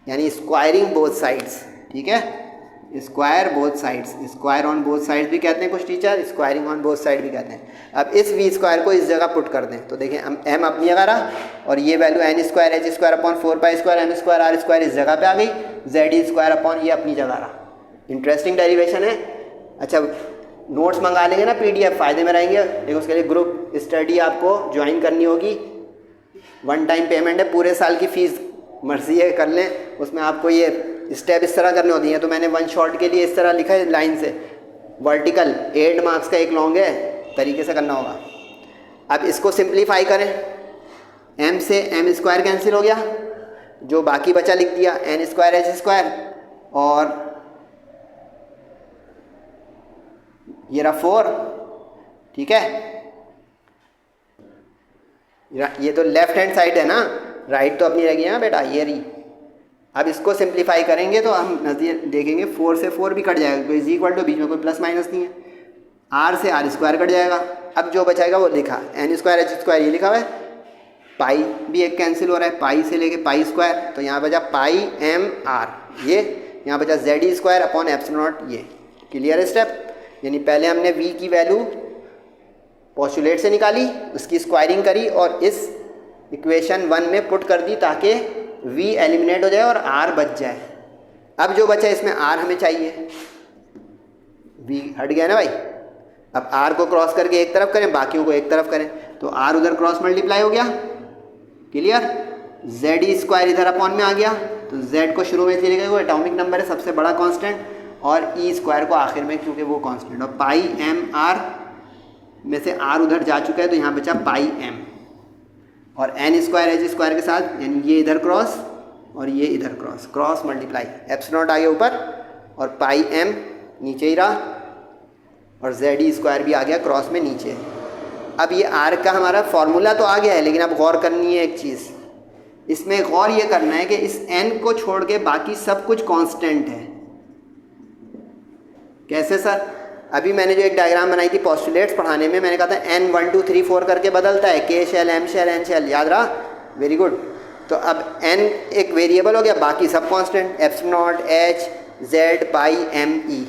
यानी स्क्वायरिंग बोथ साइड्स। ठीक है, square both sides, square on both sides भी कहते हैं कुछ teacher, squaring on both side भी कहते हैं। अब इस V स्क्वायर को इस जगह पुट कर दें, तो देखें m अपनी जगह रहा और ये value n² h²/4π² m² r² इस जगह पे आ गई, Z² ये अपनी जगह रहा। इंटरेस्टिंग डेरिवेशन है। अच्छा, नोट्स मंगा लेंगे ना PDF, फ़ायदे में रहेंगे, लेकिन उसके लिए ग्रुप स्टडी आपको ज्वाइन करनी होगी, 1 टाइम पेमेंट है, पूरे साल की फ़ीस मर्जी है कर लें, उसमें आपको ये स्टेप इस तरह करने होती हैं। तो मैंने 1 शॉट के लिए इस तरह लिखा है लाइन से, वर्टिकल 8 मार्क्स का एक लॉन्ग है, तरीके से करना होगा। अब इसको सिंप्लीफाई करें, m से m² कैंसिल हो गया, जो बाकी बचा लिख दिया n² h² और ये रहा 4, ठीक है। ये तो लेफ्ट हैंड साइड है ना, राइट तो अपनी रह गई ना बेटा, ये रही। अब इसको सिंप्लीफाई करेंगे तो हम नज़दीक देखेंगे 4 से 4 भी कट जाएगा, इज इक्वल टू, बीच में कोई प्लस माइनस नहीं है, r से r स्क्वायर कट जाएगा। अब जो बचाएगा वो लिखा n स्क्वायर h स्क्वायर, ये लिखा हुआ है। पाई भी एक कैंसिल हो रहा है, पाई से लेके पाई स्क्वायर, तो यहाँ बचा पाई m r, ये यहाँ बचा z square upon epsilon not, ये क्लियर स्टेप। यानी पहले हमने v की वैल्यू पोस्टुलेट से निकाली, उसकी स्क्वायरिंग करी और इस इक्वेशन 1 में पुट कर दी ताकि v एलिमिनेट हो जाए और r बच जाए। अब जो बचा इसमें r हमें चाहिए, v हट गया ना भाई। अब r को क्रॉस करके एक तरफ करें, बाकियों को एक तरफ करें, तो r उधर क्रॉस मल्टीप्लाई हो गया, क्लियर। z स्क्वायर इधर अपॉन में आ गया, तो z को शुरू में लिखेगा, वो एटॉमिक नंबर है, सबसे बड़ा कांस्टेंट, और e स्क्वायर को आखिर में क्योंकि वो कांस्टेंट, और पाई m r में से r उधर जा चुका है तो यहाँ बचा पाई m, और n स्क्वायर h स्क्वायर के साथ, यानी ये इधर क्रॉस और ये इधर cross, cross multiply, epsilon nought आ गया ऊपर और पाई m नीचे ही रहा, और z स्क्वायर भी आ गया क्रॉस में नीचे। अब ये r का हमारा फॉर्मूला तो आ गया है, लेकिन अब गौर करनी है एक चीज़, इसमें गौर ये करना है कि इस n को छोड़ के बाकी सब कुछ कांस्टेंट है। कैसे सर? अभी मैंने जो एक डायग्राम बनाई थी पोस्टुलेट्स पढ़ाने में, मैंने कहा था n 1 2 3 4 करके बदलता है, k shell m shell n shell, याद रहा? Very good. तो अब n एक वेरिएबल हो गया, बाकी सब constant, epsilon naught h z pi m e।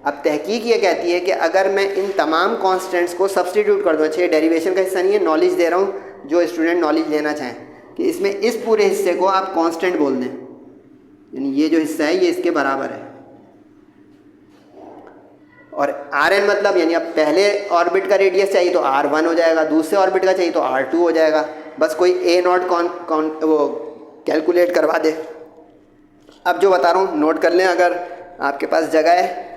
अब तहकीक ये कहती है कि अगर मैं इन तमाम कांस्टेंट्स को सब्स्टिट्यूट कर दूँ, अच्छा ये डेरिवेशन का हिस्सा नहीं है, नॉलेज दे रहा हूँ, जो स्टूडेंट नॉलेज लेना चाहें, कि इसमें इस पूरे हिस्से को आप कांस्टेंट बोल दें, यानी ये जो हिस्सा है ये इसके बराबर है, और Rn मतलब यानी अब पहले ऑर्बिट का रेडियस चाहिए तो R1 हो जाएगा, दूसरे ऑर्बिट का चाहिए तो R2 हो जाएगा, बस कोई a नॉट वो कैलकुलेट करवा दे। अब जो बता रहा हूँ नोट कर लें अगर आपके पास जगह है,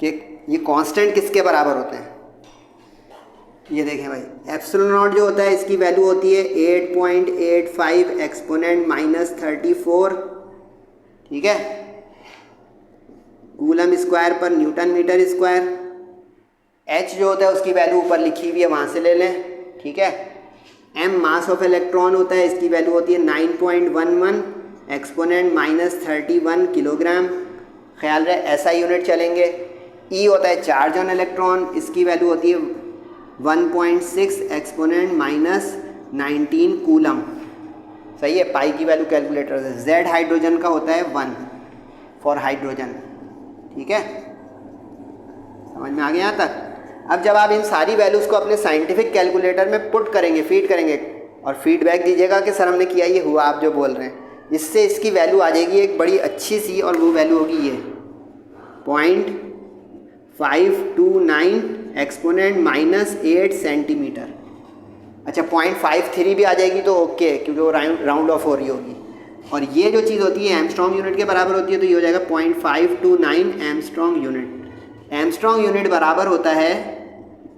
कि ये कांस्टेंट किसके बराबर होते हैं। ये देखें भाई, एप्सिलॉन नॉट जो होता है इसकी वैल्यू होती है 8.85 एक्सपोनेंट -34, ठीक है, कूलम स्क्वायर पर न्यूटन मीटर स्क्वायर। h जो होता है उसकी वैल्यू ऊपर लिखी हुई है, वहाँ से ले लें, ठीक है। m मास ऑफ इलेक्ट्रॉन होता है, इसकी वैल्यू होती है 9.11 एक्सपोनेंट -31 किलोग्राम, ख्याल रहे ऐसा यूनिट चलेंगे। e होता है चार्ज ऑन इलेक्ट्रॉन, इसकी वैल्यू होती है 1.6 एक्सपोनेंट -19 कूलम, सही है। पाई की वैल्यू कैलकुलेटर से। z हाइड्रोजन का होता है 1 फॉर हाइड्रोजन, ठीक है, समझ में आ गया यहाँ तक। अब जब आप इन सारी वैल्यूज़ को अपने साइंटिफिक कैलकुलेटर में पुट करेंगे, फीड करेंगे, और फीडबैक दीजिएगा कि सर हमने किया, ये हुआ आप जो बोल रहे हैं, इससे इसकी वैल्यू आ जाएगी एक बड़ी अच्छी सी, और वो वैल्यू होगी ये 0.529 एक्सपोनेंट -8 सेंटीमीटर। अच्छा 0.53 भी आ जाएगी तो ओके, क्योंकि वो राउंड ऑफ हो रही होगी। और ये जो चीज़ होती है एमस्ट्रॉन्ग यूनिट के बराबर होती है, तो ये हो जाएगा 0.529 एमस्ट्रॉन्ग यूनिट। एमस्ट्रॉन्ग यूनिट बराबर होता है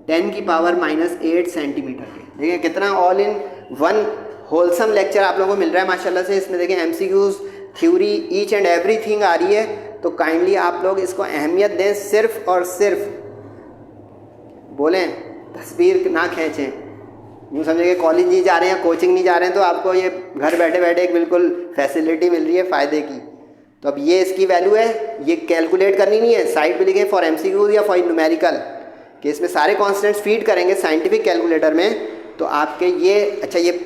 10 की पावर -8 सेंटीमीटर के। देखिए कितना all in one wholesome lecture आप लोगों को मिल रहा है माशाल्लाह से। इसमें देखिए MCQs, theory, each and everything आ रही है, तो काइंडली आप लोग इसको अहमियत दें। सिर्फ और सिर्फ बोलें, तस्वीर ना खींचें, यूँ समझे कि कॉलेज नहीं जा रहे हैं, कोचिंग नहीं जा रहे हैं, तो आपको ये घर बैठे बैठे एक बिल्कुल फैसिलिटी मिल रही है फ़ायदे की। तो अब ये इसकी वैल्यू है, ये कैलकुलेट करनी नहीं है, साइड पे लिखे फॉर एमसीक्यूज या फॉर न्यूमेरिकल, कि इसमें सारे कॉन्स्टेंट्स फीड करेंगे साइंटिफिक कैलकुलेटर में, तो आपके ये अच्छा ये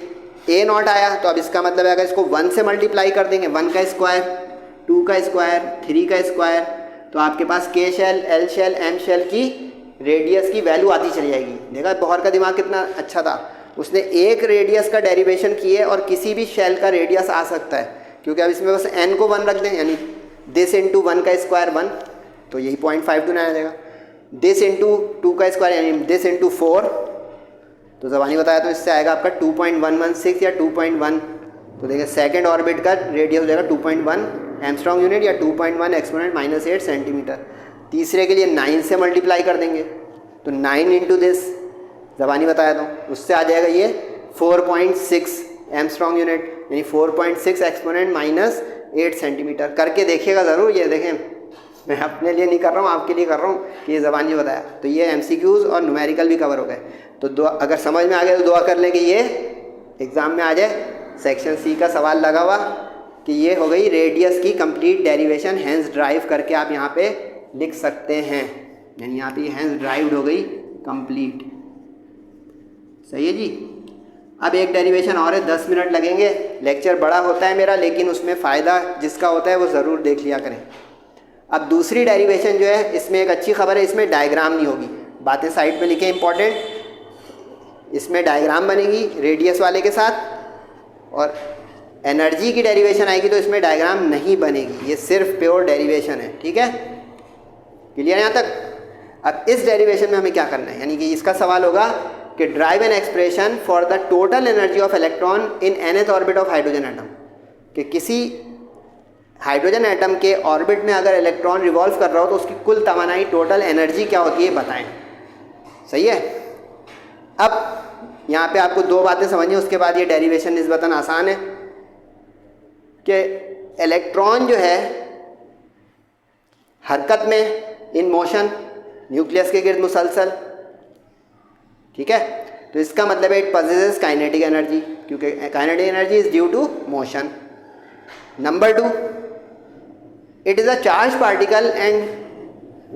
a नॉट आया, तो अब इसका मतलब है अगर इसको 1 से मल्टीप्लाई कर देंगे, 1 का स्क्वायर, 2 का स्क्वायर, 3 का स्क्वायर, तो आपके पास k shell, l shell, m shell की रेडियस की वैल्यू आती चली जाएगी। देखा बहर का दिमाग कितना अच्छा था, उसने एक रेडियस का डेरिवेशन किए और किसी भी शेल का रेडियस आ सकता है, क्योंकि अब इसमें बस n को 1 रख दें, यानी दिस इंटू 1 का स्क्वायर 1, तो यही 0.529 आ जाएगा। दिस इंटू 2 का स्क्वायर यानी दिस इंटू 4, तो ज़बानी बताया तो इससे आएगा आपका 2.116 या 2.1। तो देखिए सेकंड ऑर्बिट का रेडियस हो जाएगा 2.1 एमस्ट्रॉन्ग यूनिट या 2.1 एक्सपोनेंट -8 सेंटीमीटर। तीसरे के लिए 9 से मल्टीप्लाई कर देंगे, तो 9 इंटू दिस, ज़बानी बताया तो उससे आ जाएगा ये 4.6 एमस्ट्रॉन्ग यूनिट, यानी 4.6 एक्सपोनेंट -8 सेंटीमीटर। करके देखिएगा ज़रूर, ये देखें मैं अपने लिए नहीं कर रहा हूँ, आपके लिए कर रहा हूँ कि ये ज़बान ये बताया। तो ये MCQs और न्यूमेरिकल भी कवर हो गए। तो दुआ, अगर समझ में आ गया तो दुआ कर लें कि ये एग्ज़ाम में आ जाए। सेक्शन C का सवाल लगा हुआ कि ये हो गई रेडियस की कंप्लीट डेरिवेशन, हैंस ड्राइव करके आप यहाँ पे लिख सकते हैं, यानी यहाँ पे हैंस ड्राइव्ड हो गई कंप्लीट। सही है जी। अब एक डेरिवेशन और है, 10 मिनट लगेंगे। लेक्चर बड़ा होता है मेरा, लेकिन उसमें फ़ायदा जिसका होता है वो ज़रूर देख लिया करें। अब दूसरी डेरिवेशन जो है, इसमें एक अच्छी खबर है, इसमें डायग्राम नहीं होगी। बातें साइड पे लिखें इंपॉर्टेंट। इसमें डायग्राम बनेगी रेडियस वाले के साथ, और एनर्जी की डेरिवेशन आएगी तो इसमें डायग्राम नहीं बनेगी, ये सिर्फ प्योर डेरिवेशन है। ठीक है, क्लियर यहाँ तक। अब इस डेरिवेशन में हमें क्या करना है, यानी कि इसका सवाल होगा कि drive an expression for the total energy of electron in nth orbit of hydrogen atom, कि किसी हाइड्रोजन एटम के ऑर्बिट में अगर इलेक्ट्रॉन रिवॉल्व कर रहा हो तो उसकी कुल तवानाई, टोटल एनर्जी क्या होती है बताएं। सही है। अब यहाँ पे आपको दो बातें समझनी, उसके बाद ये डेरिवेशन निस्बतन आसान है कि इलेक्ट्रॉन जो है हरकत में, इन मोशन, न्यूक्लियस के गिर्द मुसलसल। ठीक है, तो इसका मतलब है इट पॉसेसेस काइनेटिक एनर्जी, क्योंकि kinetic energy is due to motion. Number 2, it is a charge particle and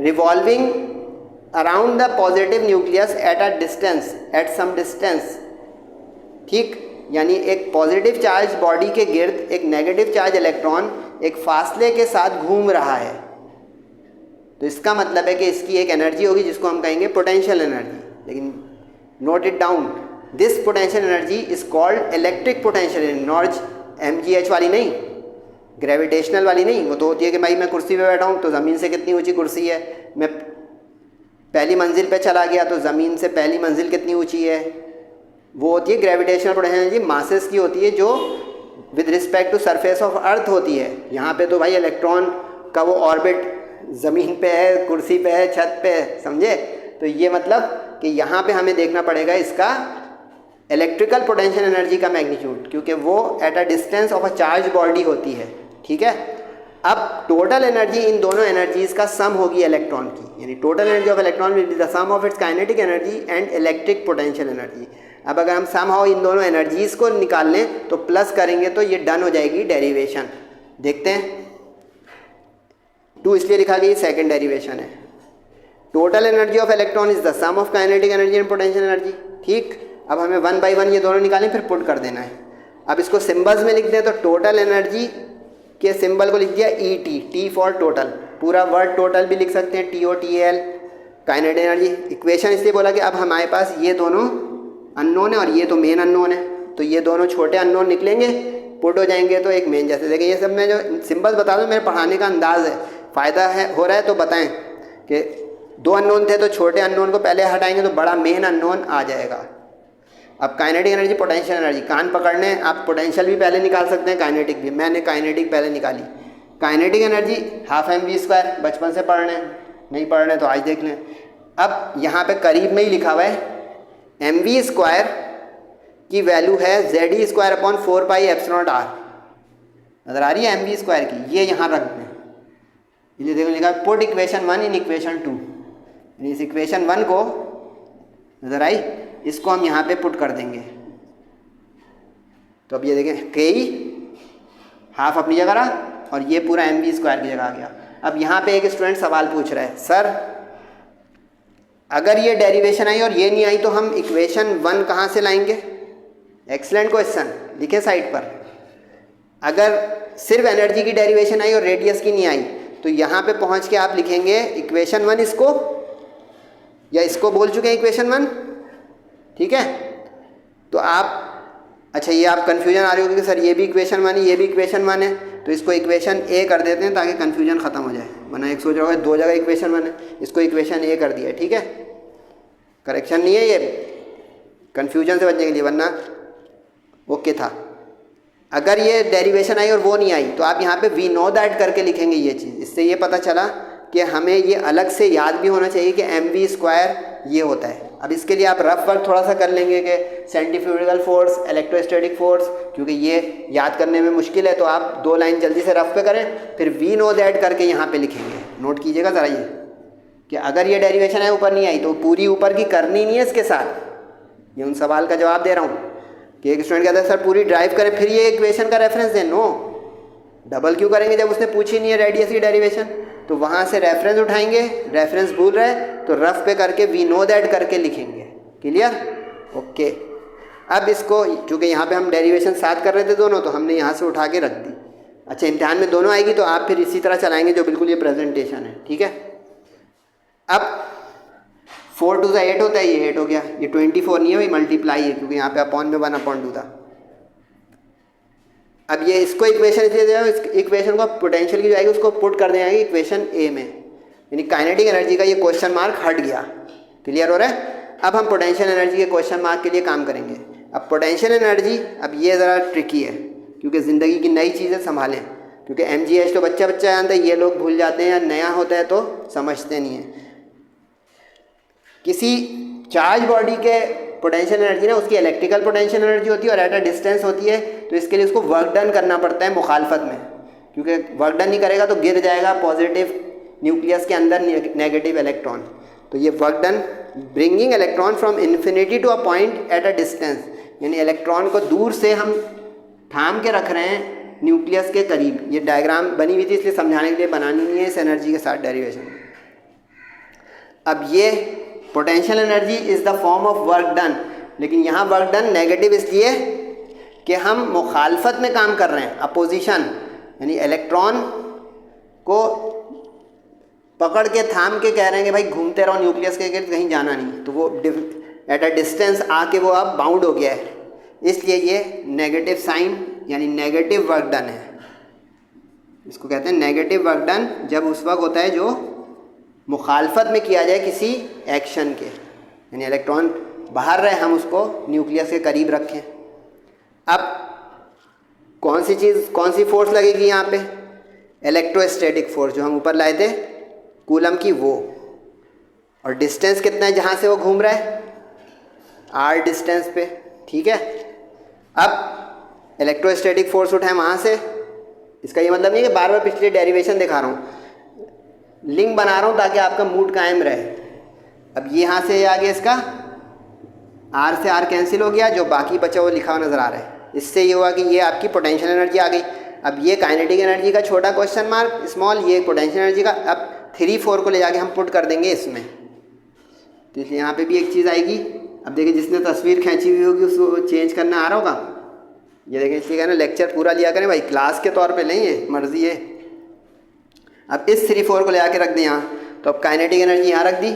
revolving around the positive nucleus at a distance, at some distance. ठीक, यानी एक पॉजिटिव चार्ज बॉडी के गिर्द एक negative charge electron एक फासले के साथ घूम रहा है। तो इसका मतलब है कि इसकी एक एनर्जी होगी जिसको हम कहेंगे पोटेंशियल एनर्जी। लेकिन note it down, this potential energy is called electric potential energy, not MGH वाली नहीं, ग्रेविटेशनल वाली नहीं। वो तो होती है कि भाई मैं कुर्सी पे बैठा हूँ तो ज़मीन से कितनी ऊंची कुर्सी है, मैं पहली मंजिल पे चला गया तो ज़मीन से पहली मंजिल कितनी ऊंची है, वो होती है ग्रेविटेशनल पोटेंशियल एनर्जी, मासेस की होती है जो with respect to surface of earth होती है। यहाँ पे तो भाई इलेक्ट्रॉन का वो ऑर्बिट ज़मीन पे है, कुर्सी पे है, छत पे है, समझे। तो ये मतलब कि यहाँ पे हमें देखना पड़ेगा इसका इलेक्ट्रिकल पोटेंशियल एनर्जी का मैग्नीट्यूड, क्योंकि वो eight a distance of a charge body होती है। ठीक है, अब टोटल एनर्जी इन दोनों एनर्जीज का सम होगी इलेक्ट्रॉन की, यानी total energy of electron will be the sum of its kinetic energy and electric potential energy. अब अगर हम सम हाउ इन दोनों एनर्जीज को निकाल लें तो प्लस करेंगे तो ये डन हो जाएगी डेरिवेशन। देखते हैं, 2 इसलिए लिखा गया, सेकंड डेरिवेशन है। Total energy of electron is the sum of kinetic energy and potential energy. ठीक, अब हमें 1 by 1 ये दोनों निकालें, फिर पुट कर देना है। अब इसको सिंबल्स में लिखते हैं, तो टोटल एनर्जी के सिंबल को लिख दिया ET, T फॉर टोटल, पूरा वर्ड टोटल भी लिख सकते हैं, TOTAL, काइनेटिक एनर्जी। इक्वेशन इसलिए बोला कि अब हमारे पास ये दोनों अननोन है और ये तो मेन अननोन है, तो ये दोनों छोटे अननोन निकलेंगे, पुट हो जाएंगे तो एक मेन जैसे। देखिए ये सब मैं जो सिंबल्स बता दूँ मेरे पढ़ाने का अंदाज़ है, फ़ायदा है हो रहा है तो बताएं कि 2 अननोन थे तो छोटे अननोन को पहले हटाएंगे तो बड़ा मेन अननोन आ जाएगा। अब काइनेटिक एनर्जी, पोटेंशियल एनर्जी, कान पकड़ने, आप पोटेंशियल भी पहले निकाल सकते हैं, काइनेटिक भी। मैंने काइनेटिक पहले निकाली। काइनेटिक एनर्जी ½ mv², बचपन से पढ़ रहे हैं, नहीं पढ़ रहे तो आज देख लें। अब यहाँ पे करीब में ही लिखा हुआ है mv² की वैल्यू है Ze²/4πε0r। नजर आ रही है mv² की, ये यहाँ रख दें। ये देखो लिखा है पुट इक्वेशन 1 इन इक्वेशन 2, इस इक्वेशन 1 को, नजर आई, इसको हम यहाँ पे पुट कर देंगे। तो अब ये देखें Ke ½ अपनी जगह रहा और ये पूरा mv² की जगह आ गया। अब यहाँ पे एक स्टूडेंट सवाल पूछ रहा है, सर अगर ये डेरिवेशन आई और ये नहीं आई तो हम इक्वेशन 1 कहाँ से लाएंगे? एक्सलेंट क्वेश्चन, लिखे साइड पर। अगर सिर्फ एनर्जी की डेरिवेशन आई और रेडियस की नहीं आई तो यहाँ पे पहुँच के आप लिखेंगे इक्वेशन 1 इसको, या इसको बोल चुके हैं इक्वेशन 1। ठीक है, तो आप, अच्छा ये आप कन्फ्यूजन आ रही होगी कि सर ये भी इक्वेशन 1 है, ये भी इक्वेशन 1 है, तो इसको इक्वेशन A कर देते हैं ताकि कन्फ्यूजन ख़त्म हो जाए। वरना एक सोच रहा होगा 2 जगह इक्वेशन 1 है, इसको इक्वेशन A कर दिया है। ठीक है, करेक्शन नहीं है, ये कन्फ्यूजन से बचने के लिए, वरना ओके था। अगर ये डेरिवेशन आई और वो नहीं आई तो आप यहाँ पे वी नो दैट करके लिखेंगे ये चीज़। इससे ये पता चला कि हमें ये अलग से याद भी होना चाहिए कि mv² ये होता है। अब इसके लिए आप रफ वर्क थोड़ा सा कर लेंगे कि सेंट्रीफ्यूगल फोर्स, इलेक्ट्रोस्टैटिक फोर्स, क्योंकि ये याद करने में मुश्किल है, तो आप 2 लाइन जल्दी से रफ पे करें, फिर वी नो दैट करके यहाँ पे लिखेंगे। नोट कीजिएगा ज़रा ये कि अगर ये डेरिवेशन है ऊपर नहीं आई तो पूरी ऊपर की करनी नहीं है इसके साथ। ये उन सवाल का जवाब दे रहा हूँ कि एक स्टूडेंट कहता है सर पूरी ड्राइव करें फिर ये इक्वेशन का रेफरेंस दें। नो, डबल क्यों करेंगे जब उसने पूछी नहीं है रेडियस की डेरिवेशन। तो वहाँ से रेफरेंस उठाएंगे, रेफरेंस भूल रहे तो रफ पे करके वी नो दैट करके लिखेंगे। क्लियर? ओके। अब इसको चूँकि यहाँ पे हम डेरिवेशन साथ कर रहे थे दोनों तो हमने यहाँ से उठा के रख दी। अच्छा, इम्तिहान में दोनों आएगी तो आप फिर इसी तरह चलाएंगे जो बिल्कुल ये प्रेजेंटेशन है। ठीक है। अब 4 2 8 होता है, ये 8 हो गया। ये 24 नहीं है भाई, मल्टीप्लाई है क्योंकि यहाँ पे अपॉन में 1/2 था। अब ये इसको इक्वेशन इसलिए दे, इस इक्वेशन को पोटेंशियल की जो आएगी उसको पुट कर देंगे इक्वेशन ए में, यानी काइनेटिक एनर्जी का ये क्वेश्चन मार्क हट गया। क्लियर हो रहा है? अब हम पोटेंशियल एनर्जी के क्वेश्चन मार्क के लिए काम करेंगे। अब पोटेंशियल एनर्जी, अब ये ज़रा ट्रिकी है क्योंकि ज़िंदगी की नई चीज़ें संभालें, क्योंकि MGH तो बच्चा जानता है, ये लोग भूल जाते हैं या नया होता है तो समझते नहीं है। किसी चार्ज बॉडी के पोटेंशियल एनर्जी ना उसकी इलेक्ट्रिकल पोटेंशियल एनर्जी होती है और एट अ डिस्टेंस होती है, तो इसके लिए उसको वर्क डन करना पड़ता है मुखालफत में, क्योंकि वर्क डन नहीं करेगा तो गिर जाएगा पॉजिटिव न्यूक्लियस के अंदर नेगेटिव इलेक्ट्रॉन। तो ये work done bringing electron from infinity to a point at a distance, यानी इलेक्ट्रॉन को दूर से हम थाम के रख रहे हैं न्यूक्लियस के करीब। ये डायग्राम बनी हुई थी इसलिए समझाने के लिए बनानी नहीं है इस एनर्जी के साथ डेरिवेशन। अब ये potential energy is the form of work done, लेकिन यहाँ वर्क डन नेगेटिव इसलिए कि हम मुखालफत में काम कर रहे हैं, अपोजिशन, यानी इलेक्ट्रॉन को पकड़ के थाम के कह रहे हैं कि भाई घूमते रहो न्यूक्लियस के गिर्द, कहीं जाना नहीं। तो वो एट अ डिस्टेंस आके वो अब बाउंड हो गया है, इसलिए ये नेगेटिव साइन यानी नेगेटिव वर्क डन है। इसको कहते हैं नेगेटिव वर्क डन जब उस वक्त होता है जो मुखालफत में किया जाए किसी एक्शन के, यानी इलेक्ट्रॉन बाहर रहे हम उसको न्यूक्लियस के करीब रखें। अब कौन सी फोर्स लगेगी यहाँ पे? इलेक्ट्रोस्टैटिक फोर्स जो हम ऊपर लाए थे कूलम की, वो। और डिस्टेंस कितना है जहाँ से वो घूम रहा है? r डिस्टेंस पे। ठीक है। अब इलेक्ट्रोस्टैटिक फोर्स उठाए वहाँ से। इसका ये मतलब नहीं कि बार बार पिछली डेरिवेशन दिखा रहा हूँ, लिंक बना रहा हूँ ताकि आपका मूड कायम रहे। अब ये यहाँ से आ गया, इसका r से r कैंसिल हो गया, जो बाकी बचा वो लिखा हुआ नज़र आ रहा है। इससे ये हुआ कि ये आपकी पोटेंशियल एनर्जी आ गई। अब ये काइनेटिक एनर्जी का छोटा क्वेश्चन मार्क स्मॉल, ये पोटेंशियल एनर्जी का। अब 3 4 को ले जाके हम पुट कर देंगे इसमें, तो इसलिए यहाँ पे भी एक चीज़ आएगी। अब देखिए जिसने तस्वीर खींची हुई होगी उसको चेंज करना आ रहा होगा। ये देखें, इसलिए कहना लेक्चर पूरा लिया करें भाई, क्लास के तौर पे नहीं है, मर्जी है। अब इस 3 4 को ले आके रख दें यहाँ, तो अब काइनेटिक एनर्जी यहाँ रख दी।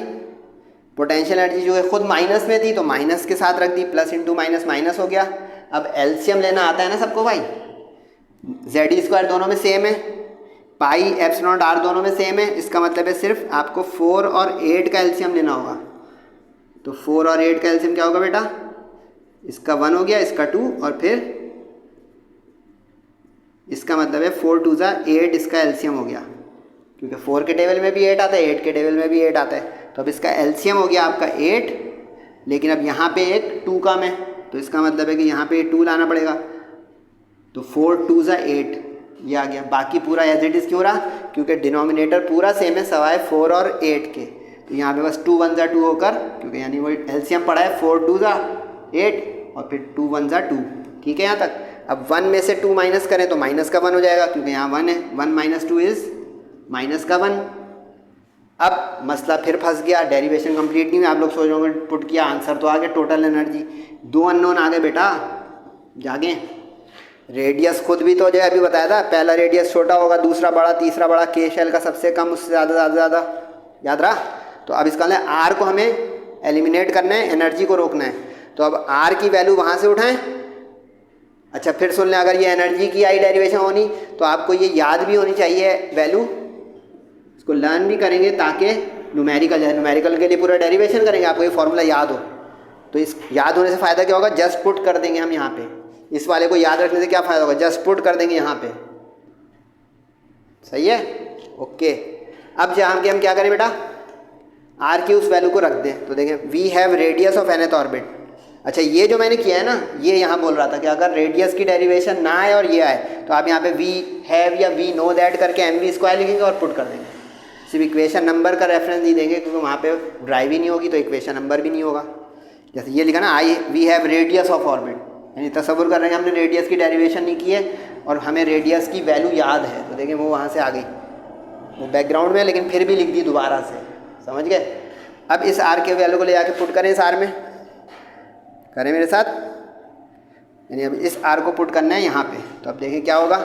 पोटेंशियल एनर्जी जो है खुद माइनस में थी तो माइनस के साथ रख दी, प्लस इंटू माइनस माइनस हो गया। अब एलसीएम लेना आता है ना सबको भाई, Z² दोनों में सेम है, पाई एप्सिलॉन r दोनों में सेम है। इसका मतलब है सिर्फ आपको 4 और 8 का एलसीएम लेना होगा। तो 4 और 8 का एलसीएम क्या होगा बेटा? इसका 1 हो गया, इसका 2 और फिर इसका मतलब है 4 2 8, इसका एलसीएम हो गया, क्योंकि 4 के टेबल में भी 8 आता है, 8 के टेबल में भी 8 आता है। तो अब इसका एलसीएम हो गया आपका 8, लेकिन अब यहाँ पे एक 2 कम है, तो इसका मतलब है कि यहाँ पे 2 लाना पड़ेगा। तो 4 2 8 ये आ गया। बाकी पूरा एज इट इज़ क्यों रहा? क्योंकि डिनोमिनेटर पूरा सेम है सवाए 4 और 8 के। तो यहाँ पे बस 2 1 2 होकर, क्योंकि यानी वो एलसीएम पड़ा है 4 2 8 और फिर 2 1 2। ठीक है यहाँ तक। अब 1 में से 2 माइनस करें तो माइनस का 1 हो जाएगा, क्योंकि यहाँ 1 है। 1 - 2 इज़ माइनस का 1। अब मसला फिर फंस गया, डेरिवेशन कंप्लीट नहीं हुई। आप लोग सोच रहे होंगे पुट किया, आंसर तो आ गया, टोटल एनर्जी। 2 अननोन आ गए बेटा, जागे। रेडियस खुद भी तो जो अभी बताया था, पहला रेडियस छोटा होगा, दूसरा बड़ा, तीसरा बड़ा, के शेल का सबसे कम, उससे ज़्यादा, याद रहा। तो अब इसका मतलब आर को हमें एलिमिनेट करना है, एनर्जी को रोकना है। तो अब आर की वैल्यू वहाँ से उठाएं। अच्छा फिर सुन लें, अगर ये एनर्जी की आई डेरिवेशन होनी तो आपको ये याद भी होनी चाहिए वैल्यू, इसको लर्न भी करेंगे ताकि न्यूमेरिकल के लिए पूरा डेरिवेशन करेंगे, आपको ये फॉर्मूला याद हो। तो इस याद होने से फ़ायदा क्या होगा? जस्ट पुट कर देंगे हम यहाँ पे। इस वाले को याद रखने से क्या फ़ायदा होगा? जस्ट पुट कर देंगे यहाँ पे। सही है? ओके। अब जहाँ के हम क्या करें बेटा, आर की उस वैल्यू को रख दें। तो देखें, we have radius of nth orbit. अच्छा ये जो मैंने किया है ना, ये यहाँ बोल रहा था कि अगर रेडियस की डेरिवेशन ना आए और ये आए तो आप यहाँ पे वी हैव या वी नो दैट करके mv² लिखेंगे और पुट कर देंगे। सिर्फ इक्वेशन नंबर का रेफरेंस नहीं देंगे क्योंकि वहाँ पे ड्राइव ही नहीं होगी तो इक्वेशन नंबर भी नहीं होगा। जैसे ये लिखा ना we have radius of orbit, यानी तसव्वुर कर रहे हैं हमने रेडियस की डेरिवेशन नहीं की है और हमें रेडियस की वैल्यू याद है, तो देखिए वो वहाँ से आ गई, वो बैकग्राउंड में, लेकिन फिर भी लिख दी दोबारा से, समझ गए। अब इस आर के वैल्यू को ले जाके पुट करें इस आर में, करें मेरे साथ, यानी अब इस आर को पुट करना है यहाँ पे, तो अब देखें क्या होगा।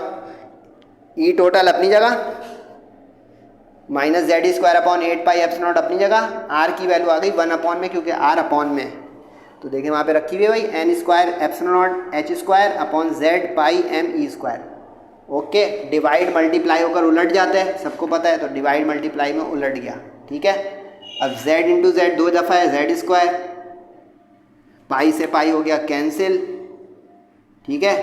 ई टोटल अपनी जगह minus Z square upon 8 pi epsilon not अपनी जगह, आर की वैल्यू आ गई 1 अपॉन में क्योंकि आर अपॉन में, तो देखें वहाँ पे रखी हुई है भाई N square epsilon naught H square upon Z pi M E square. Okay, divide multiply होकर उलट जाता है, सबको पता है, तो डिवाइड मल्टीप्लाई में उलट गया, ठीक है। अब z इंटू जेड 2 दफ़ा है जेड स्क्वायर, पाई से पाई हो गया कैंसिल, ठीक है,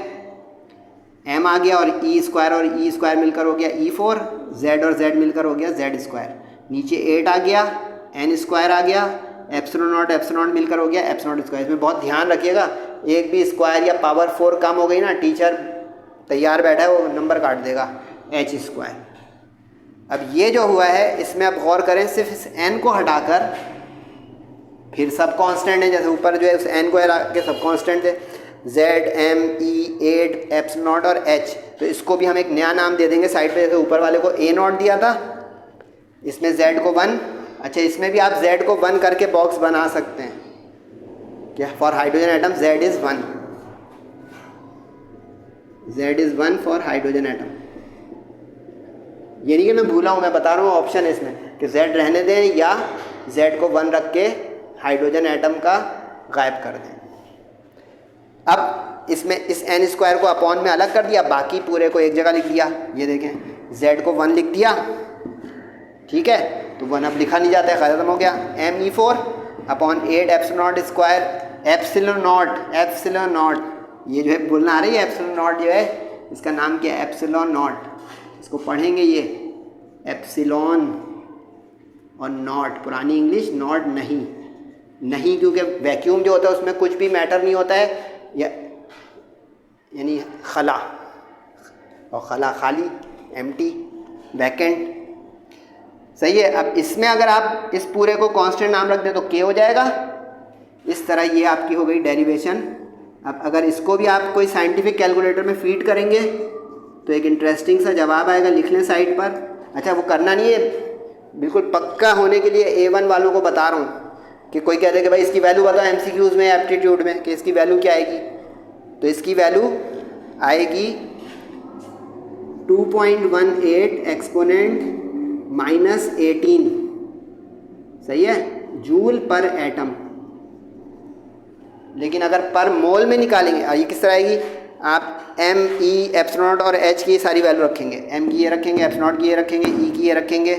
m आ गया और e स्क्वायर मिलकर हो गया e4, z और z मिलकर हो गया z स्क्वायर, नीचे 8 आ गया, n स्क्वायर आ गया, एप्सिलॉन नॉट मिलकर हो गया एप्सिलॉन नॉट स्क्वायर। इसमें बहुत ध्यान रखिएगा, एक भी स्क्वायर या पावर 4 कम हो गई ना, टीचर तैयार बैठा है वो नंबर काट देगा, h स्क्वायर। अब ये जो हुआ है इसमें आप गौर करें, सिर्फ इस n को हटाकर फिर सब कांस्टेंट है, जैसे ऊपर जो है उस n को हटा के सब कांस्टेंट थे, z m e 8 epsilon not और h, तो इसको भी हम एक नया नाम दे देंगे साइड पे, जैसे ऊपर वाले को a नॉट दिया था, इसमें z को 1, अच्छा इसमें भी आप z को 1 करके बॉक्स बना सकते हैं, क्या for hydrogen atom z is 1, z is 1 for hydrogen atom. ये नहीं कि मैं भूला हूँ, मैं बता रहा हूँ ऑप्शन है इसमें कि z रहने दें या z को 1 रख के हाइड्रोजन एटम का गायब कर दें। अब इसमें इस n स्क्वायर को अपॉन में अलग कर दिया, बाकी पूरे को एक जगह लिख दिया, ये देखें z को 1 लिख दिया, ठीक है, तो 1 अब लिखा नहीं जाता है, ख़त्म हो गया, me4 upon 8 epsilon not square, epsilon not, ये जो है बोलना आ रही है, एप्सिलॉन नॉट जो है इसका नाम क्या है, एप्सिलॉन नॉट, इसको पढ़ेंगे ये एप्सिलॉन और नॉट, पुरानी इंग्लिश नॉट नहीं क्योंकि वैक्यूम जो होता है उसमें कुछ भी मैटर नहीं होता है, यानी खला, और खला खाली, एम्प्टी, वैकेंट, सही है। अब इसमें अगर आप इस पूरे को कांस्टेंट नाम रख दें तो k हो जाएगा, इस तरह ये आपकी हो गई डेरिवेशन। अब अगर इसको भी आप कोई साइंटिफिक कैलकुलेटर में फीड करेंगे तो एक इंटरेस्टिंग सा जवाब आएगा, लिख लें साइड पर। अच्छा वो करना नहीं है, बिल्कुल पक्का होने के लिए A1 वालों को बता रहा हूँ कि कोई कहते हैं कि भाई इसकी वैल्यू बताओ MCQs में, एप्टीट्यूड में, कि इसकी वैल्यू क्या आएगी, तो इसकी वैल्यू आएगी 2.18 एक्सपोनेंट -18, सही है, जूल पर एटम। लेकिन अगर पर मोल में निकालेंगे, ये किस तरह आएगी, आप m e एप्सिलॉन नॉट और h की सारी वैल्यू रखेंगे, m की ये रखेंगे, एप्सिलॉन नॉट की ये रखेंगे, e की ये रखेंगे,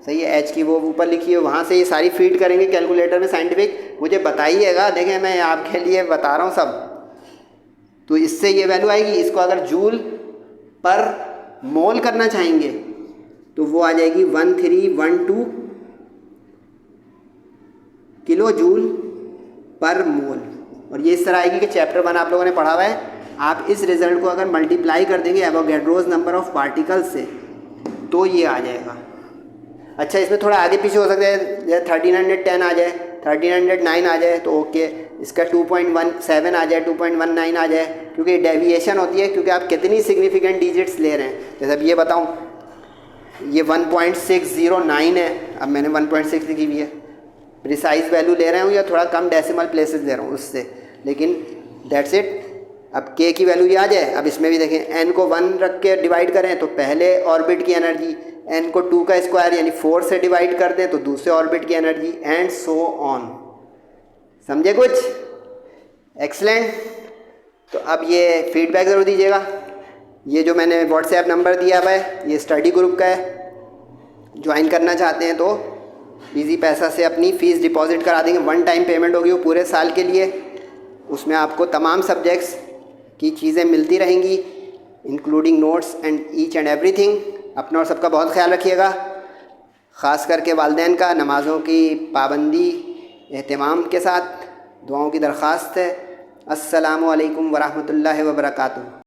सही है, h की वो ऊपर लिखी है, वहाँ से ये सारी फीड करेंगे कैलकुलेटर में साइंटिफिक। मुझे बताइएगा, देखें मैं आपके लिए बता रहा हूँ सब, तो इससे ये वैल्यू आएगी। इसको अगर जूल पर मोल करना चाहेंगे तो वो आ जाएगी 1312 किलो जूल पर मोल, और ये इस तरह आएगी कि चैप्टर 1 आप लोगों ने पढ़ा हुआ है। आप इस रिज़ल्ट को अगर मल्टीप्लाई कर देंगे एवोगैड्रोस नंबर ऑफ पार्टिकल्स से तो ये आ जाएगा। अच्छा इसमें थोड़ा आगे पीछे हो सकता है, जैसे 1310 आ जाए, 1309 आ जाए तो ओके, इसका 2.17 आ जाए, 2.19 आ जाए, क्योंकि डेविएशन होती है क्योंकि आप कितनी सिग्निफिकेंट डिजिट्स ले रहे हैं। जैसे अब ये बताऊँ, ये 1.609 है, अब मैंने 1.6 लिखी हुई है, प्रिसाइज वैल्यू ले रहा हूँ या थोड़ा कम डेसिमल प्लेसेस ले रहा हूँ उससे, लेकिन दैट्स इट। अब k की वैल्यू ये आ जाए। अब इसमें भी देखें, n को 1 रख के डिवाइड करें तो पहले ऑर्बिट की एनर्जी, n को 2 का स्क्वायर यानी 4 से डिवाइड कर दें तो दूसरे ऑर्बिट की एनर्जी, एंड सो ऑन। समझे कुछ? एक्सलेंट। तो अब ये फीडबैक ज़रूर दीजिएगा। ये जो मैंने व्हाट्सएप नंबर दिया हुआ है ये स्टडी ग्रुप का है, ज्वाइन करना चाहते हैं तो इजी पैसा से अपनी फ़ीस डिपॉजिट करा देंगे, 1 टाइम पेमेंट होगी वो पूरे साल के लिए। उसमें आपको तमाम सब्जेक्ट्स की चीज़ें मिलती रहेंगी, including notes and each and everything. अपना और सबका बहुत ख्याल रखिएगा, ख़ास करके वालिदैन का नमाज़ों की पाबंदी एहतमाम के साथ दुआओं की दरख्वास्त है। अस्सलामु अलैकुम वरहमतुल्लाहि वबरकातुहू।